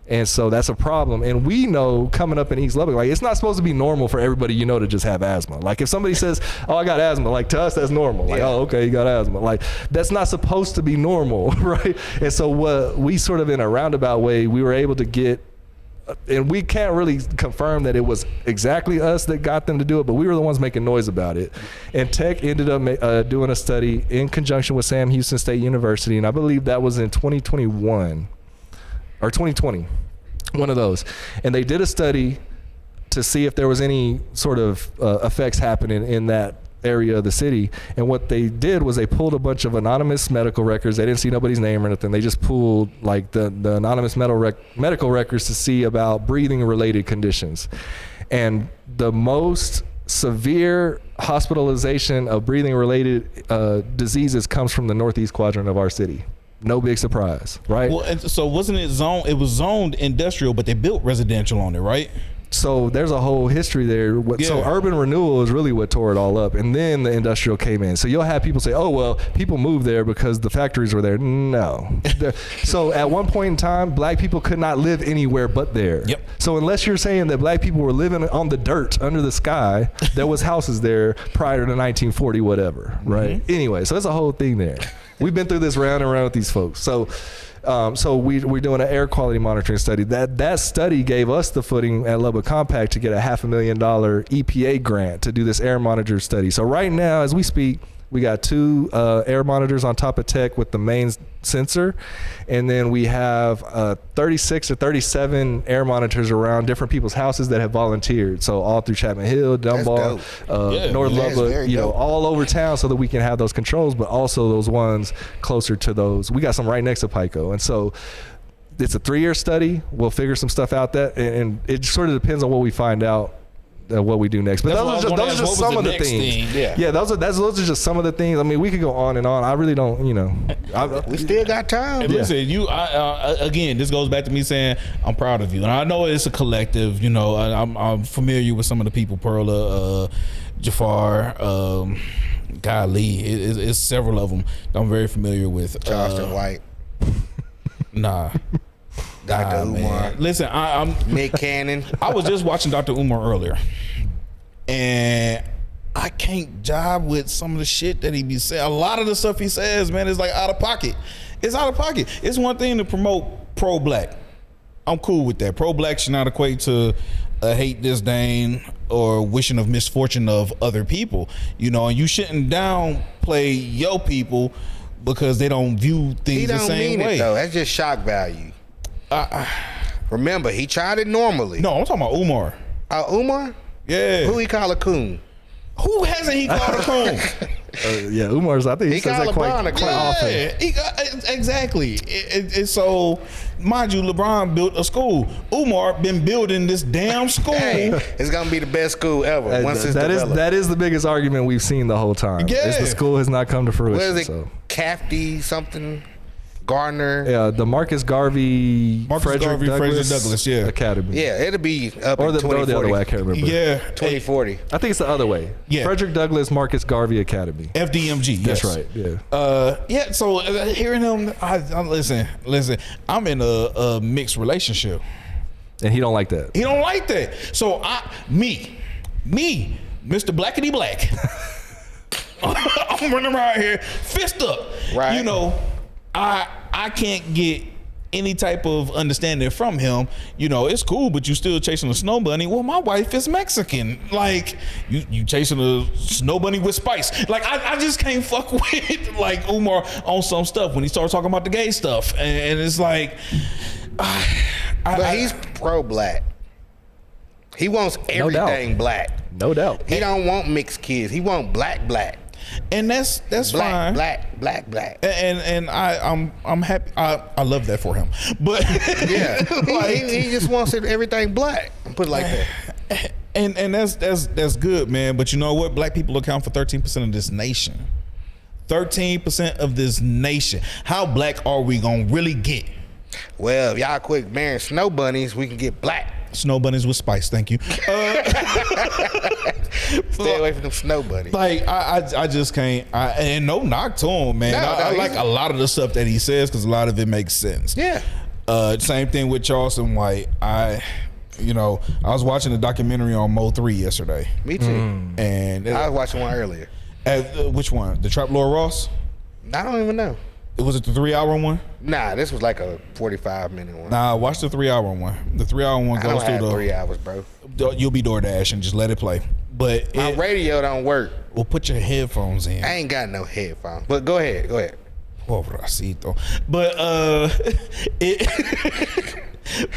And so that's a problem. And we know coming up in East Lubbock, like, it's not supposed to be normal for everybody you know to just have asthma. Like, if somebody says, oh, I got asthma, like, to us, that's normal. Like, oh, okay, you got asthma. Like, that's not supposed to be normal, right? And so what we sort of, in a roundabout way, we were able to get, and we can't really confirm that it was exactly us that got them to do it, but we were the ones making noise about it. And Tech ended up doing a study in conjunction with Sam Houston State University, and I believe that was in 2021. Or 2020, one of those. And they did a study to see if there was any sort of effects happening in that area of the city. And what they did was they pulled a bunch of anonymous medical records. They didn't see nobody's name or anything. They just pulled like the anonymous medical records to see about breathing related conditions. And the most severe hospitalization of breathing related diseases comes from the northeast quadrant of our city. No big surprise, right? Well, and so wasn't it zoned? It was zoned industrial, but they built residential on it, right? So there's a whole history there. So urban renewal is really what tore it all up, and then the industrial came in. So you'll have people say, "Oh, well, people moved there because the factories were there." No. So at one point in time, black people could not live anywhere but there. Yep. So unless you're saying that black people were living on the dirt under the sky, there was houses there prior to 1940, whatever, right? Mm-hmm. Anyway, so there's a whole thing there. We've been through this round and round with these folks. So we're doing an air quality monitoring study. That study gave us the footing at Lubbock Compact to get a $500,000 EPA grant to do this air monitor study. So right now, as we speak, we got 2 air monitors on top of Tech with the main sensor, and then we have 36 or 37 air monitors around different people's houses that have volunteered. So all through Chapman Hill, Dunbar, North Lubbock, you know, all over town, so that we can have those controls, but also those ones closer to those. We got some right next to Pico, and so it's a 3-year study. We'll figure some stuff out and it sort of depends on what we find out. What we do next, but those are just some of the things. Yeah, those are just some of the things. I mean, we could go on and on. I really don't, you know. We still got time. And listen, again, this goes back to me saying I'm proud of you, and I know it's a collective. You know, I'm familiar with some of the people, Perla, Jafar, Guy Lee. It's several of them I'm very familiar with. Charleston White. Nah. Dr. Umar. Listen, I'm Mick Cannon. I was just watching Dr. Umar earlier, and I can't jive with some of the shit that he be saying. A lot of the stuff he says, man, is like out of pocket. It's out of pocket. It's one thing to promote pro-black. I'm cool with that. Pro-black should not equate to a hate, disdain, or wishing of misfortune of other people, you know, and you shouldn't downplay your people because they don't view things the same way. Though. That's just shock value. Remember, he tried it normally. No, I'm talking about Umar. Umar? Yeah. Who he call a coon? Who hasn't he called a coon? Yeah, Umar's. I think he says that quite often. Exactly. And so, mind you, LeBron built a school. Umar been building this damn school. Hey, it's gonna be the best school ever once it's developed. That is the biggest argument we've seen the whole time. Yeah. Is the school has not come to fruition. What is it? So. Cafty something? Gardner? Yeah, the Marcus Garvey, Frederick Douglass yeah. Academy. Yeah, it'll be up or in the 2040. other way. I can't remember. Yeah. 2040. I think it's the other way. Yeah. Frederick Douglass Marcus Garvey Academy. FDMG. That's yes. right. Yeah. Yeah. So hearing him, I listen. I'm in a mixed relationship. And he don't like that. He don't like that. So me, Mr. Blackity Black. I'm running around here, fist up. Right. You know, I can't get any type of understanding from him. You know, it's cool, but you still chasing a snow bunny. Well, my wife is Mexican. Like, you chasing a snow bunny with spice. Like, I just can't fuck with like Umar on some stuff when he starts talking about the gay stuff, and it's like, but he's pro-black. He wants everything black. No doubt. He don't want mixed kids. He want black. and that's fine. Black. And I'm happy. I love that for him. But Yeah, like, he just wants everything black. Put it like that. And that's good, man. But you know what? Black people account for 13% of this nation. 13% of this nation. How black are we gonna really get? Well, if y'all quit marrying snow bunnies, we can get black. Snow bunnies with spice, thank you. Stay away from them snow bunnies. Like I just can't. And no knock to him, man. I like a lot of the stuff that he says because a lot of it makes sense. Yeah. Same thing with Charleston White. I was watching a documentary on Mo3 yesterday. Me too. And I was watching one earlier. Which one? The Trap Lord Ross? I don't even know. Was it the 3-hour one? Nah, this was like a 45-minute one. Nah, watch the 3-hour one. The 3-hour one I goes don't have through 3 hours, bro. You'll be DoorDash and just let it play. But My radio don't work. Well, put your headphones in. I ain't got no headphones. But go ahead. Pobrecito.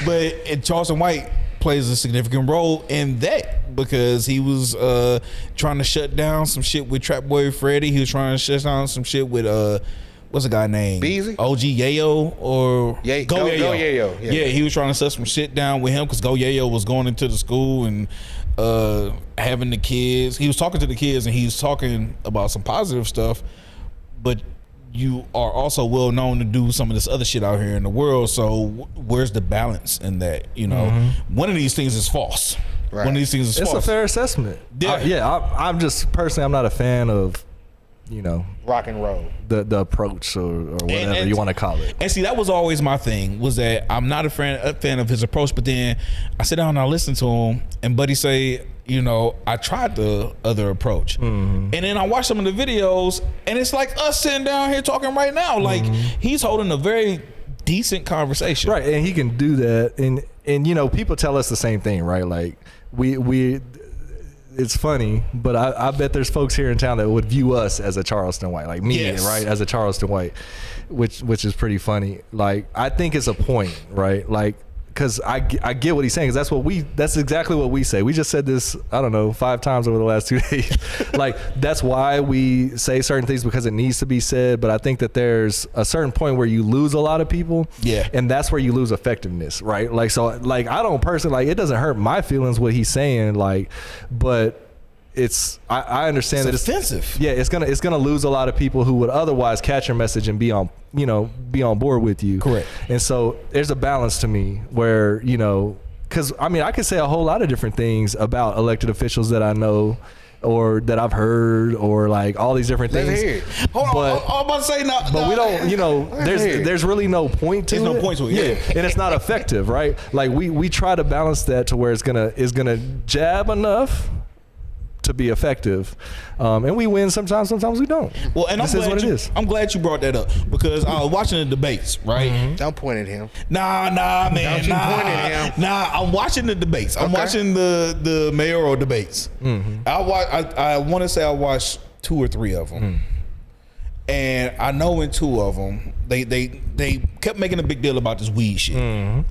But Charleston White plays a significant role in that because he was trying to shut down some shit with Trap Boy Freddy. He was trying to shut down some shit with what's the guy named? Beezy? OG Yayo or Go Yayo. Yayo. Yeah, he was trying to set some shit down with him because Go Yayo was going into the school and having the kids. He was talking to the kids and he was talking about some positive stuff, but you are also well known to do some of this other shit out here in the world. So where's the balance in that? You know, one of these things is false. Right. One of these things is false. It's a fair assessment. Yeah. I'm just personally, I'm not a fan of, rock and roll. The approach or whatever you want to call it. And see, that was always my thing, was that I'm not a fan of his approach, but then I sit down and I listen to him and Buddy say, I tried the other approach. And then I watch some of the videos and it's like us sitting down here talking right now. Like he's holding a very decent conversation. Right, and he can do that. And people tell us the same thing, right? Like we it's funny, but I bet there's folks here in town that would view us as a Charleston White, like me, right, as a Charleston White, which is pretty funny. Like I think it's a point, right? Like because I get what he's saying, because that's exactly what we say. We just said this, I don't know, 5 times over the last 2 days. Like that's why we say certain things, because it needs to be said. But I think that there's a certain point where you lose a lot of people, and that's where you lose effectiveness, right? Like so, like I don't personally, like, it doesn't hurt my feelings what he's saying, like, but it's I understand that it's offensive. Yeah, it's gonna lose a lot of people who would otherwise catch your message and be on board with you. Correct. And so there's a balance to me where because I could say a whole lot of different things about elected officials that I know or that I've heard, or like all these different things. Let's hear it. Hold on, I'm about to say no. But we don't, there's really no point to it. There's no point to it. Yeah. And it's not effective, right? Like we try to balance that to where it's gonna jab enough to be effective, and we win sometimes we don't. Well, and this is what it is. I'm glad you brought that up because I was watching the debates, right? Don't point at him. Nah, man. Don't you point at him. Nah, I'm watching the debates. I'm watching the mayoral debates. I want to say I watched 2 or 3 of them. And I know in 2 of them, they kept making a big deal about this weed shit.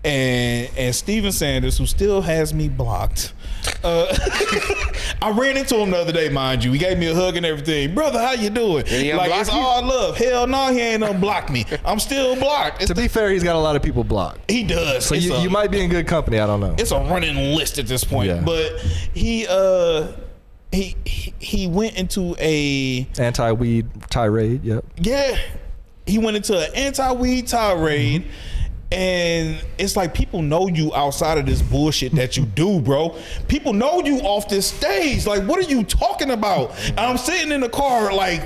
And Steven Sanders, who still has me blocked, I ran into him the other day, mind you. He gave me a hug and everything. Brother, how you doing? Like, it's all love. Hell no, he ain't unblocked me. I'm still blocked. To be fair, he's got a lot of people blocked. He does. So you might be in good company. I don't know. It's a running list at this point. Yeah. But he went into a anti-weed tirade. Yep. Yeah, he went into an anti-weed tirade. And it's like people know you outside of this bullshit that you do, bro. People know you off this stage. Like, what are you talking about? And I'm sitting in the car, like,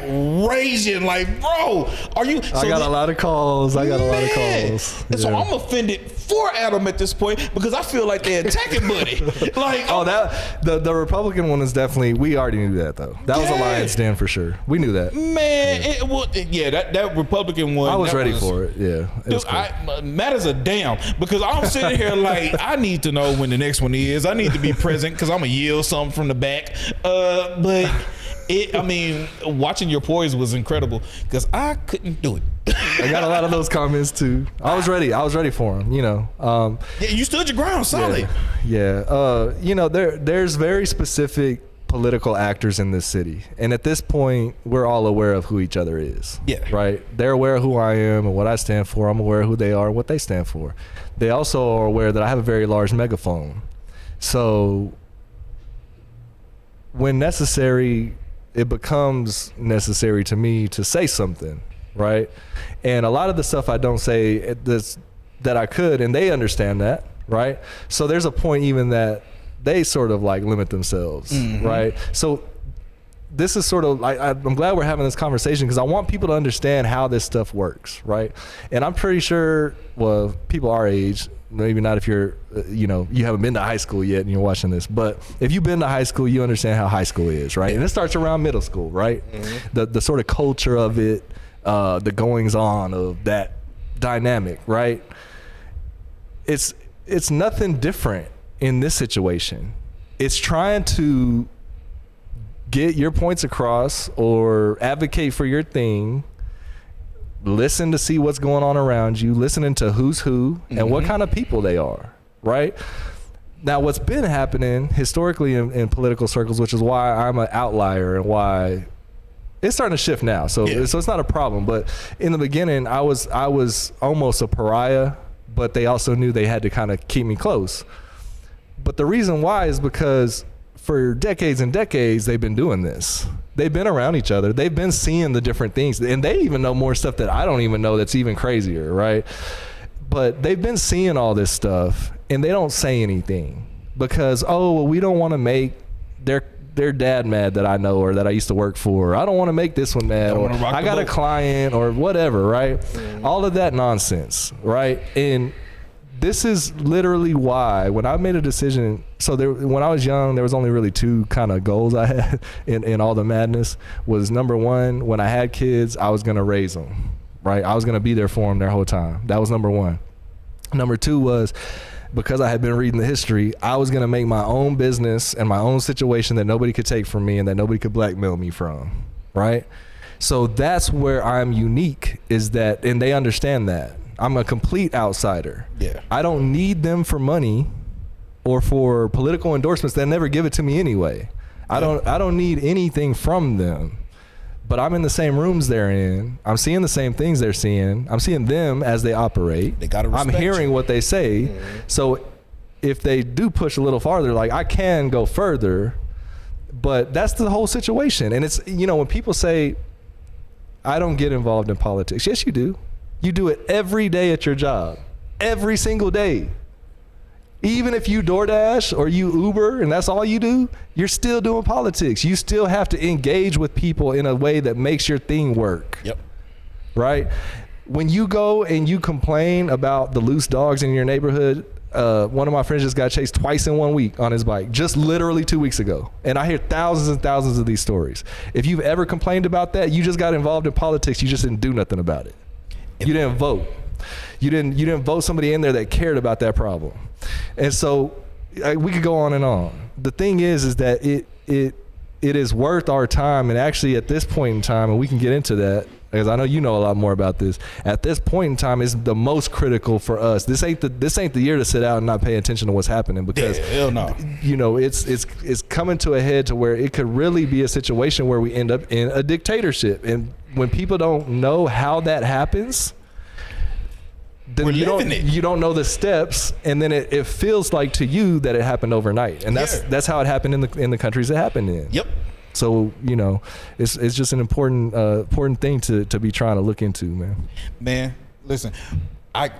raging, like, bro, are you? I got a lot of calls. And so I'm offended for Adam at this point because I feel like they're attacking Buddy. Like, that the Republican one is definitely. We already knew that though. That was a lion's den for sure. We knew that. Man, that Republican one. I was ready for it. Yeah, it was cool. Matters a damn because I'm sitting here like I need to know when the next one is. I need to be present because I'm gonna yell something from the back. But watching your poise was incredible because I couldn't do it. I got a lot of those comments too. I was ready for him. You know. Yeah, you stood your ground solid. Yeah. You know, there's very specific political actors in this city, and at this point we're all aware of who each other is. Yeah, right. They're aware of who I am and what I stand for. I'm aware of who they are and what they stand for. They also are aware that I have a very large megaphone, so when necessary, it becomes necessary to me to say something, right? And a lot of the stuff I don't say that I could, and they understand that, right? So there's a point even that they sort of like limit themselves, right? So this is sort of like, I'm glad we're having this conversation because I want people to understand how this stuff works, right? And I'm pretty sure, well, people our age, maybe not if you're, you haven't been to high school yet and you're watching this, but if you've been to high school, you understand how high school is, right? And it starts around middle school, right? The sort of culture of it, the goings on of that dynamic, right? It's nothing different in this situation. It's trying to get your points across or advocate for your thing, listen to see what's going on around you, listening to who's who and what kind of people they are, right? Now, what's been happening historically in political circles, which is why I'm an outlier and why it's starting to shift now. So it's not a problem. But in the beginning, I was almost a pariah, but they also knew they had to kind of keep me close. But the reason why is because for decades and decades, they've been doing this. They've been around each other. They've been seeing the different things. And they even know more stuff that I don't even know that's even crazier, right? But they've been seeing all this stuff, and they don't say anything because, we don't want to make their dad mad that I know or that I used to work for. I don't want to make this one mad, or I got a client or whatever, right? All of that nonsense, right? And this is literally why when I made a decision, when I was young, there was only really 2 kind of goals I had in all the madness. Was number 1, when I had kids, I was going to raise them, right? I was going to be there for them their whole time. That was number 1. Number 2 was, because I had been reading the history, I was going to make my own business and my own situation that nobody could take from me and that nobody could blackmail me from, right? So that's where I'm unique, is that, and they understand that. I'm a complete outsider. Yeah. I don't need them for money or for political endorsements. They'll never give it to me anyway. I don't need anything from them. But I'm in the same rooms they're in. I'm seeing the same things they're seeing. I'm seeing them as they operate. They gotta respect I'm hearing you. what they say. So if they do push a little farther, like, I can go further, but that's the whole situation. And it's, when people say, I don't get involved in politics. Yes, you do. You do it every day at your job, every single day. Even if you DoorDash or you Uber and that's all you do, you're still doing politics. You still have to engage with people in a way that makes your thing work. Yep. Right? When you go and you complain about the loose dogs in your neighborhood, One of my friends just got chased twice in 1 week on his bike, just literally 2 weeks ago. And I hear thousands and thousands of these stories. If you've ever complained about that, you just got involved in politics. You just didn't do nothing about it. You didn't vote. You didn't vote somebody in there that cared about that problem. And so we could go on and on. The thing is that it is worth our time. And actually at this point in time, and we can get into that, because I know you know a lot more about this. At this point in time, is the most critical for us. This ain't the year to sit out and not pay attention to what's happening, because hell no. You know, it's coming to a head to where it could really be a situation where we end up in a dictatorship. And when people don't know how that happens, then you don't know the steps, and then it feels like to you that it happened overnight. And that's how it happened in the countries it happened in. Yep. So, you know, it's just an important thing to be trying to look into, man. Man, listen, I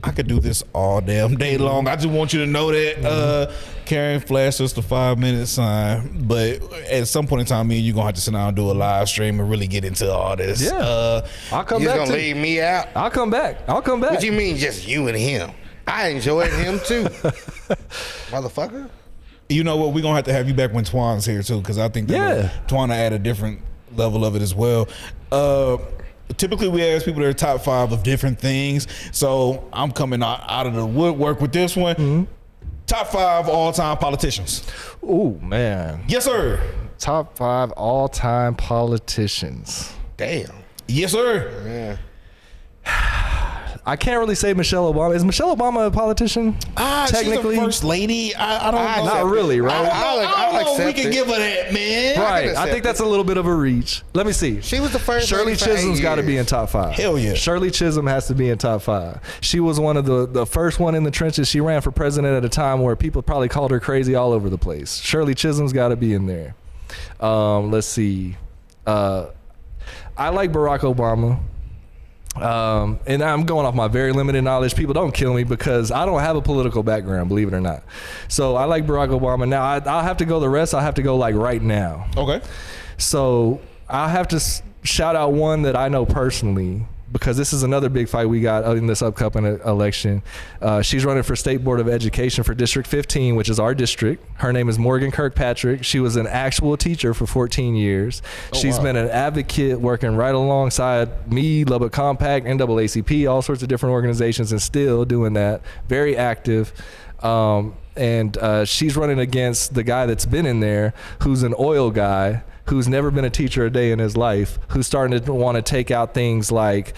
could do this all damn day long. I just want you to know that Karen flashed us the 5-minute sign, but at some point in time, me and you gonna have to sit down and do a live stream and really get into all this. Yeah, I'll come back. You gonna leave me out? I'll come back. What you mean, just you and him? I enjoyed him too, motherfucker. You know what? We're going to have you back when Twan's here, too, because I think that Twan will add a different level of it as well. Typically, we ask people their top 5 of different things. So I'm coming out of the woodwork with this one. Mm-hmm. Top 5 all-time politicians. Oh, man. Yes, sir. Top 5 all-time politicians. Damn. Yes, sir. Yeah. I can't really say Michelle Obama. Is Michelle Obama a politician? Technically, she's the first lady. I don't know. Not really, right? I don't know if we can give her that, man. Right. I think that's a little bit of a reach. Let me see. She was the first. Shirley Chisholm's got to be in top 5. Hell yeah. Shirley Chisholm has to be in top 5. She was one of the first one in the trenches. She ran for president at a time where people probably called her crazy all over the place. Shirley Chisholm's got to be in there. Let's see. I like Barack Obama. And I'm going off my very limited knowledge. People don't kill me because I don't have a political background, believe it or not. So I like Barack Obama. Now I'll have to go the rest. I'll have to go like right now. Okay. So I'll have to shout out one that I know personally, because this is another big fight we got in this upcoming election. She's running for State Board of Education for District 15, which is our district. Her name is Morgan Kirkpatrick. She was an actual teacher for 14 years. She's been an advocate working right alongside me, Lubbock Compact, NAACP, all sorts of different organizations, and still doing that. Very active. And she's running against the guy that's been in there, who's an oil guy, who's never been a teacher a day in his life, who's starting to want to take out things like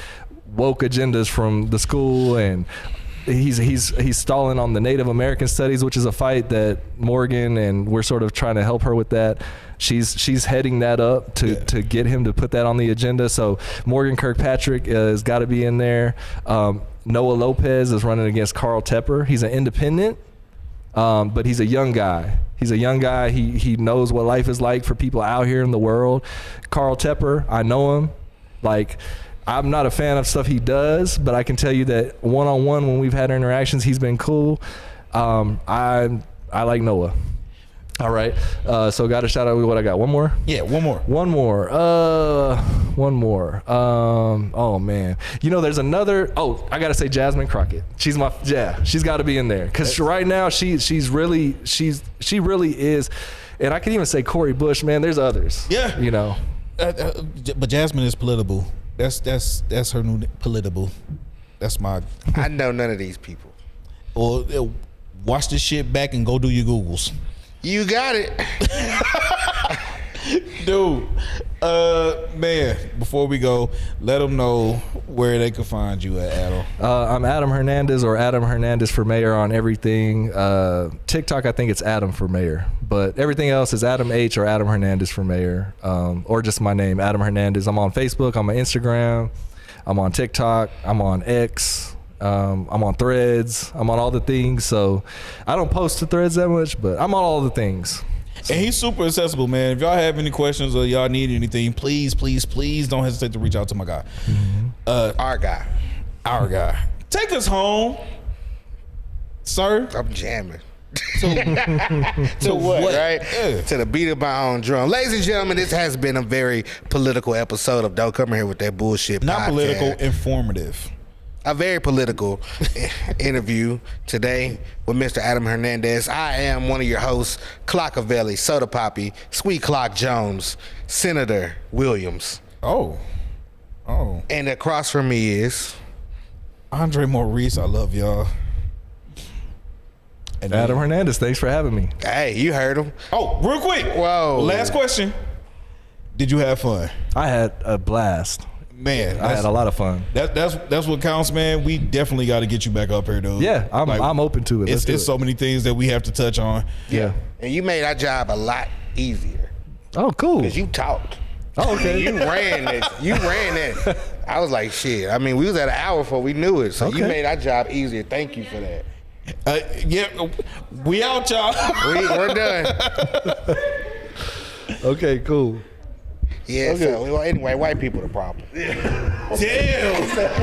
woke agendas from the school, and he's stalling on the Native American studies, which is a fight that Morgan, and we're sort of trying to help her with that. She's heading that up to get him to put that on the agenda. So Morgan Kirkpatrick has got to be in there. Noah Lopez is running against Carl Tepper. He's an independent, but he's a young guy. He knows what life is like for people out here in the world. Carl Tepper, I know him. Like, I'm not a fan of stuff he does, but I can tell you that one-on-one when we've had interactions, he's been cool. I like Noah. All right. So got to shout out what I got. One more? Yeah, one more. Oh man. You know, there's another. Oh, I got to say Jasmine Crockett. She's got to be in there, because right now she really is. And I can even say Cori Bush, man. There's others. Yeah. You know. But Jasmine is political. That's her new political. That's my. I know none of these people. Or watch this shit back and go do your Googles. You got it. Dude, man, before we go, let them know where they can find you at, Adam. I'm Adam Hernandez, or Adam Hernandez for mayor on everything. TikTok, I think it's Adam for mayor, but everything else is Adam H or Adam Hernandez for mayor, or just my name, Adam Hernandez. I'm on Facebook, I'm on Instagram, I'm on TikTok, I'm on X. I'm on Threads. I'm on all the things. So I don't post to Threads that much, but I'm on all the things. And he's super accessible, man. If y'all have any questions or y'all need anything, please don't hesitate to reach out to my guy. Mm-hmm. Our guy. Take us home, sir. I'm jamming. To what? Right? Yeah. To the beat of my own drum. Ladies and gentlemen, this has been a very political episode of Don't Come Here With That Bullshit Not podcast. political, informative. a very political interview today with Mr. Adam Hernandez. I am one of your hosts, Clockavelli, Soda Poppy, Sweet Clock Jones, Senator Williams. Oh. And across from me is Andre Maurice. I love y'all. And Adam Hernandez, thanks for having me. Hey, you heard him. Oh, real quick. Whoa. Last question. Did you have fun? I had a blast. Man, I had a lot of fun. That's what counts, man. We definitely got to get you back up here, dude. Yeah, I'm open to it. It's so many things that we have to touch on. Yeah. And you made our job a lot easier. Oh, cool. Because you talked. Oh, okay. You ran this. You ran it. I was like, shit. I mean, we was at an hour before we knew it. So you made our job easier. Thank you for that. Yeah, we out, y'all. We're done. Okay, cool. Yeah, okay. So well, anyway, white people the problem. Damn. He said